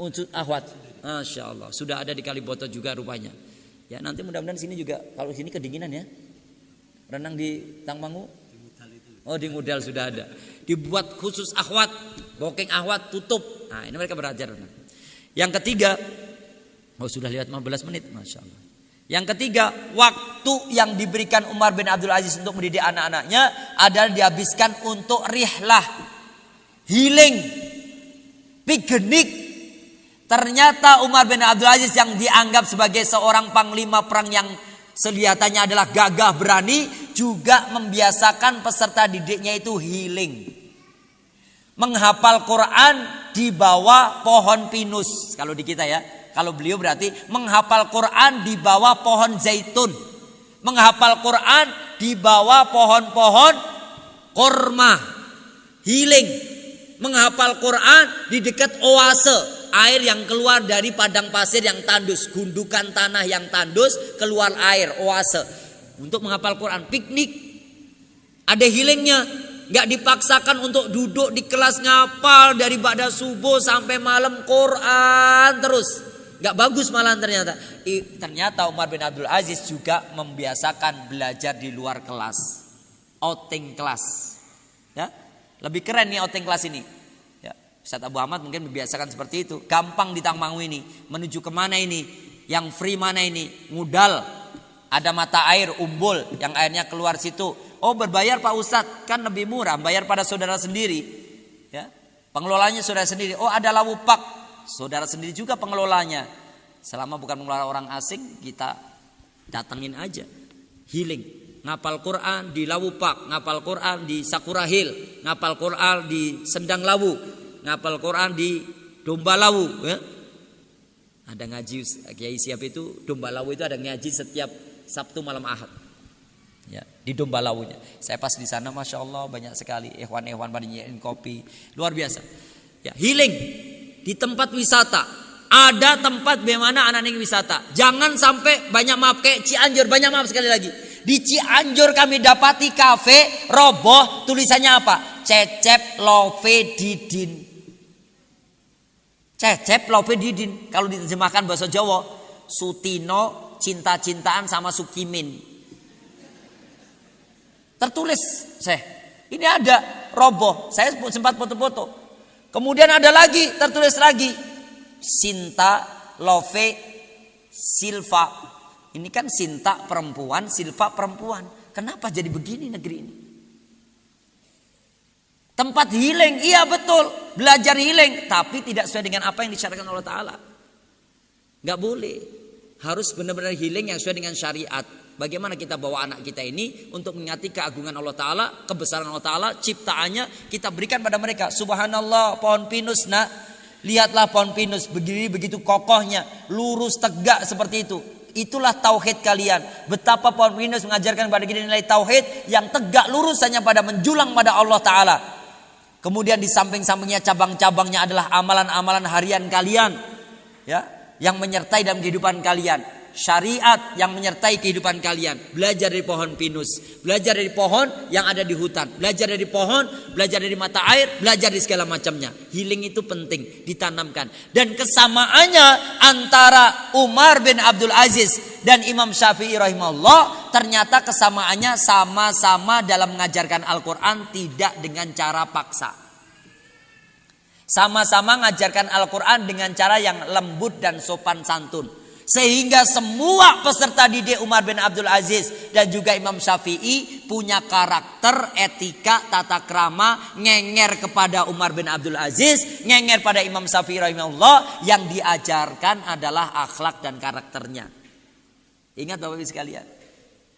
unsur ahwat. Masya Allah, sudah ada di Kaliboto juga rupanya. Ya nanti mudah-mudahan sini juga, kalau sini kedinginan ya. Renang di Tangmangu. Oh di Ngudal sudah ada. Dibuat khusus akhwat, booking akhwat tutup. Nah ini mereka belajar. Yang ketiga, oh sudah lewat 15 menit, masya Allah. Yang ketiga, waktu yang diberikan Umar bin Abdul Aziz untuk mendidik anak-anaknya adalah dihabiskan untuk rihlah, healing, piknik. Ternyata Umar bin Abdul Aziz yang dianggap sebagai seorang panglima perang yang kelihatannya adalah gagah berani, juga membiasakan peserta didiknya itu healing. Menghafal Quran di bawah pohon pinus. Kalau di kita ya, kalau beliau berarti menghafal Quran di bawah pohon zaitun. Menghafal Quran di bawah pohon-pohon korma. Healing. Menghafal Quran di dekat oase. Air yang keluar dari padang pasir yang tandus, gundukan tanah yang tandus, keluar air, oase. Untuk menghafal Quran, piknik. Ada healingnya, gak dipaksakan untuk duduk di kelas ngapal dari ba'da subuh sampai malam Quran terus. Gak bagus malah ternyata. Ternyata Umar bin Abdul Aziz juga membiasakan belajar di luar kelas, outing kelas. Ya, lebih keren nih outing kelas ini. Ustaz Abu Ahmad mungkin membiasakan seperti itu. Gampang di Tangmangu ini. Menuju kemana ini? Yang free mana ini? Ngudal. Ada mata air Umbul yang airnya keluar situ. Oh berbayar Pak Ustadz. Kan lebih murah. Bayar pada saudara sendiri. Ya. Pengelolanya saudara sendiri. Oh ada Lawupak. Saudara sendiri juga pengelolanya. Selama bukan mengelola orang asing, kita datangin aja. Healing. Ngapal Quran di Lawupak. Ngapal Quran di Sakura Hill. Ngapal Quran di Sendang Lawu. Ngapal Quran di Domba Lawu ya. Ada ngaji Kiai siap itu, Domba Lawu itu ada ngaji setiap Sabtu malam Ahad ya, di Domba Lawunya. Saya pas di sana masya Allah banyak sekali ikhwan-ikhwan pada nyiapin kopi, luar biasa ya. Healing di tempat wisata. Ada tempat bagaimana anak-anak wisata. Jangan sampai banyak maaf kayak Cianjur, banyak maaf sekali lagi. Di Cianjur kami dapati kafe roboh, tulisannya apa? Cecep Love Didin. Cecep Love Didin. Kalau diterjemahkan bahasa Jawa, Sutino cinta-cintaan sama Sukimin. Tertulis, ini ada roboh. Saya sempat foto-foto. Kemudian ada lagi, tertulis lagi, Sinta Love Silva. Ini kan Sinta perempuan, Silva perempuan. Kenapa jadi begini negeri ini? Tempat healing, iya betul. Belajar healing, tapi tidak sesuai dengan apa yang disyariatkan Allah Ta'ala. Gak boleh. Harus benar-benar healing yang sesuai dengan syariat. Bagaimana kita bawa anak kita ini untuk mengingati keagungan Allah Ta'ala, kebesaran Allah Ta'ala, ciptaannya kita berikan pada mereka. Subhanallah, pohon pinus nak. Lihatlah pohon pinus, begitu kokohnya, lurus tegak seperti itu. Itulah tauhid kalian. Betapa pohon pinus mengajarkan kepada kita nilai tauhid yang tegak lurus hanya pada menjulang pada Allah Ta'ala. Kemudian di samping-sampingnya cabang-cabangnya adalah amalan-amalan harian kalian, ya, yang menyertai dalam kehidupan kalian. Syariat yang menyertai kehidupan kalian. Belajar dari pohon pinus, belajar dari pohon yang ada di hutan, belajar dari pohon, belajar dari mata air, belajar dari segala macamnya. Healing itu penting ditanamkan. Dan kesamaannya antara Umar bin Abdul Aziz dan Imam Syafi'i rahimahullah, ternyata kesamaannya sama-sama dalam mengajarkan Al-Quran tidak dengan cara paksa. Sama-sama mengajarkan Al-Quran dengan cara yang lembut dan sopan santun. Sehingga semua peserta didik Umar bin Abdul Aziz dan juga Imam Syafi'i punya karakter, etika, tata krama, ngenger kepada Umar bin Abdul Aziz, ngenger pada Imam Syafi'i rahimahullah. Yang diajarkan adalah akhlak dan karakternya. Ingat Bapak Ibu sekalian,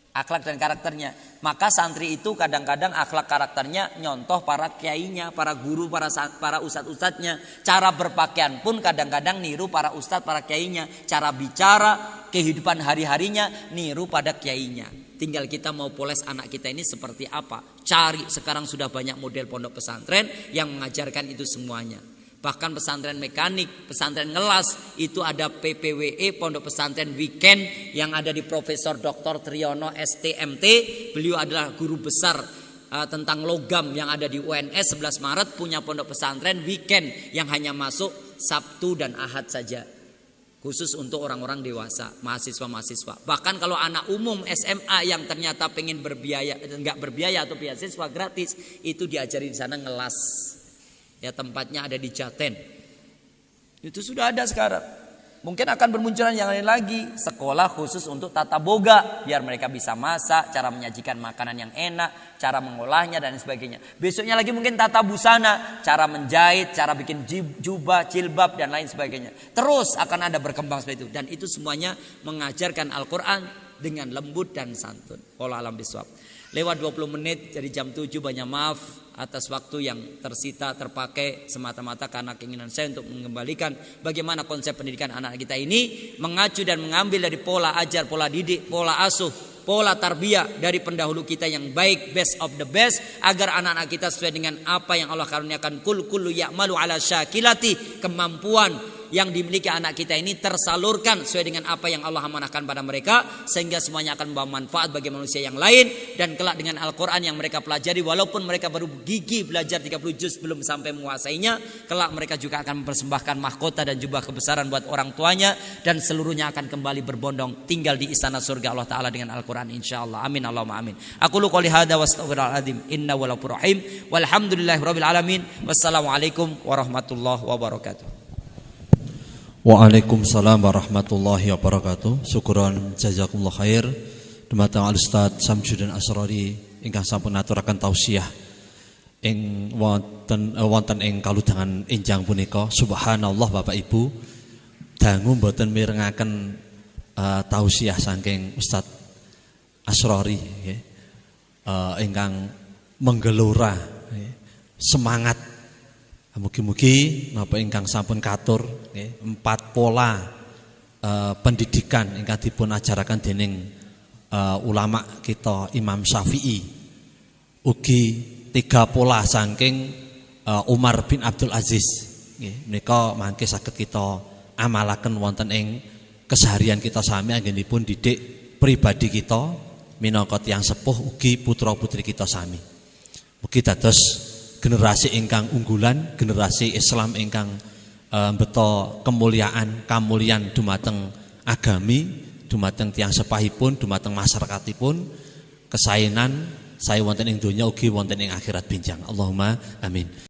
akhlak dan karakternya. Maka santri itu kadang-kadang akhlak karakternya nyontoh para kiainya, para guru, para ustadz-ustadznya. Cara berpakaian pun kadang-kadang niru para ustadz, para kiainya. Cara bicara, kehidupan hari-harinya niru pada kiainya. Tinggal kita mau poles anak kita ini seperti apa. Cari, sekarang sudah banyak model pondok pesantren yang mengajarkan itu semuanya. Bahkan pesantren mekanik, pesantren ngelas, itu ada PPWE, Pondok Pesantren Weekend, yang ada di Profesor Dr. Triyono STMT. Beliau adalah guru besar tentang logam yang ada di UNS 11 Maret, punya pondok pesantren Weekend yang hanya masuk Sabtu dan Ahad saja. Khusus untuk orang-orang dewasa, mahasiswa-mahasiswa. Bahkan kalau anak umum SMA yang ternyata pengen berbiaya, enggak berbiaya atau beasiswa gratis, itu diajari di sana ngelas. Ya, tempatnya ada di Jaten. Itu sudah ada sekarang. Mungkin akan bermunculan yang lain lagi. Sekolah khusus untuk tata boga, biar mereka bisa masak, cara menyajikan makanan yang enak, cara mengolahnya dan sebagainya. Besoknya lagi mungkin tata busana, cara menjahit, cara bikin jubah, jilbab dan lain sebagainya. Terus akan ada berkembang seperti itu. Dan itu semuanya mengajarkan Al-Quran dengan lembut dan santun. Wallahu a'lam bishawab. Lewat 20 menit dari jam 7, banyak maaf atas waktu yang tersita, terpakai semata-mata karena keinginan saya untuk mengembalikan bagaimana konsep pendidikan anak kita ini, mengacu dan mengambil dari pola ajar, pola didik, pola asuh, pola tarbiyah dari pendahulu kita yang baik, best of the best, agar anak-anak kita sesuai dengan apa yang Allah karuniakan. Kullu ya'malu ala syakilati, kemampuan yang dimiliki anak kita ini tersalurkan sesuai dengan apa yang Allah amanahkan pada mereka, sehingga semuanya akan membawa manfaat bagi manusia yang lain. Dan kelak dengan Al-Quran yang mereka pelajari, walaupun mereka baru gigih belajar 30 juz belum sampai menguasainya, kelak mereka juga akan mempersembahkan mahkota dan jubah kebesaran buat orang tuanya, dan seluruhnya akan kembali berbondong tinggal di istana surga Allah Ta'ala dengan Al-Quran insyaallah. Amin Allahumma amin. Aku lu qouli hadza wa astaghfirullahaladzim inna wallahu rahim walhamdulillahirabbil alamin. Wassalamualaikum warahmatullahi wabarakatuh. Waalaikumsalam warahmatullahi wabarakatuh. Syukuran jazakumullah khair dumateng Al-Ustaz Samsudin Asrori ingkang sampun aturaken tausiah ing wonten ing kaludangan enjang punika. Subhanallah Bapak Ibu, dangu mboten mirengaken tausiah saking Ustaz Asrori ingkang menggelora semangat. Mugi-mugi napa ingkang sampun katur 4 pola pendidikan ingkang dipun ajaraken dening ulama kita Imam Syafi'i, ugi 3 pola saking Umar bin Abdul Aziz nggih menika mangke saged kita amalaken wonten ing keseharian kita sami anggenipun didik pribadi kita minangka tiyang sepuh ugi putra-putri kita sami. Mugi dados generasi ingkang unggulan, generasi Islam ingkang beto kemuliaan, kamulian dumateng agami, dumateng tiyang sepahipun, dumateng masyarakatipun, kesaenan saya wonten ing donya ugi wonten ing akhirat benjang. Allahumma amin.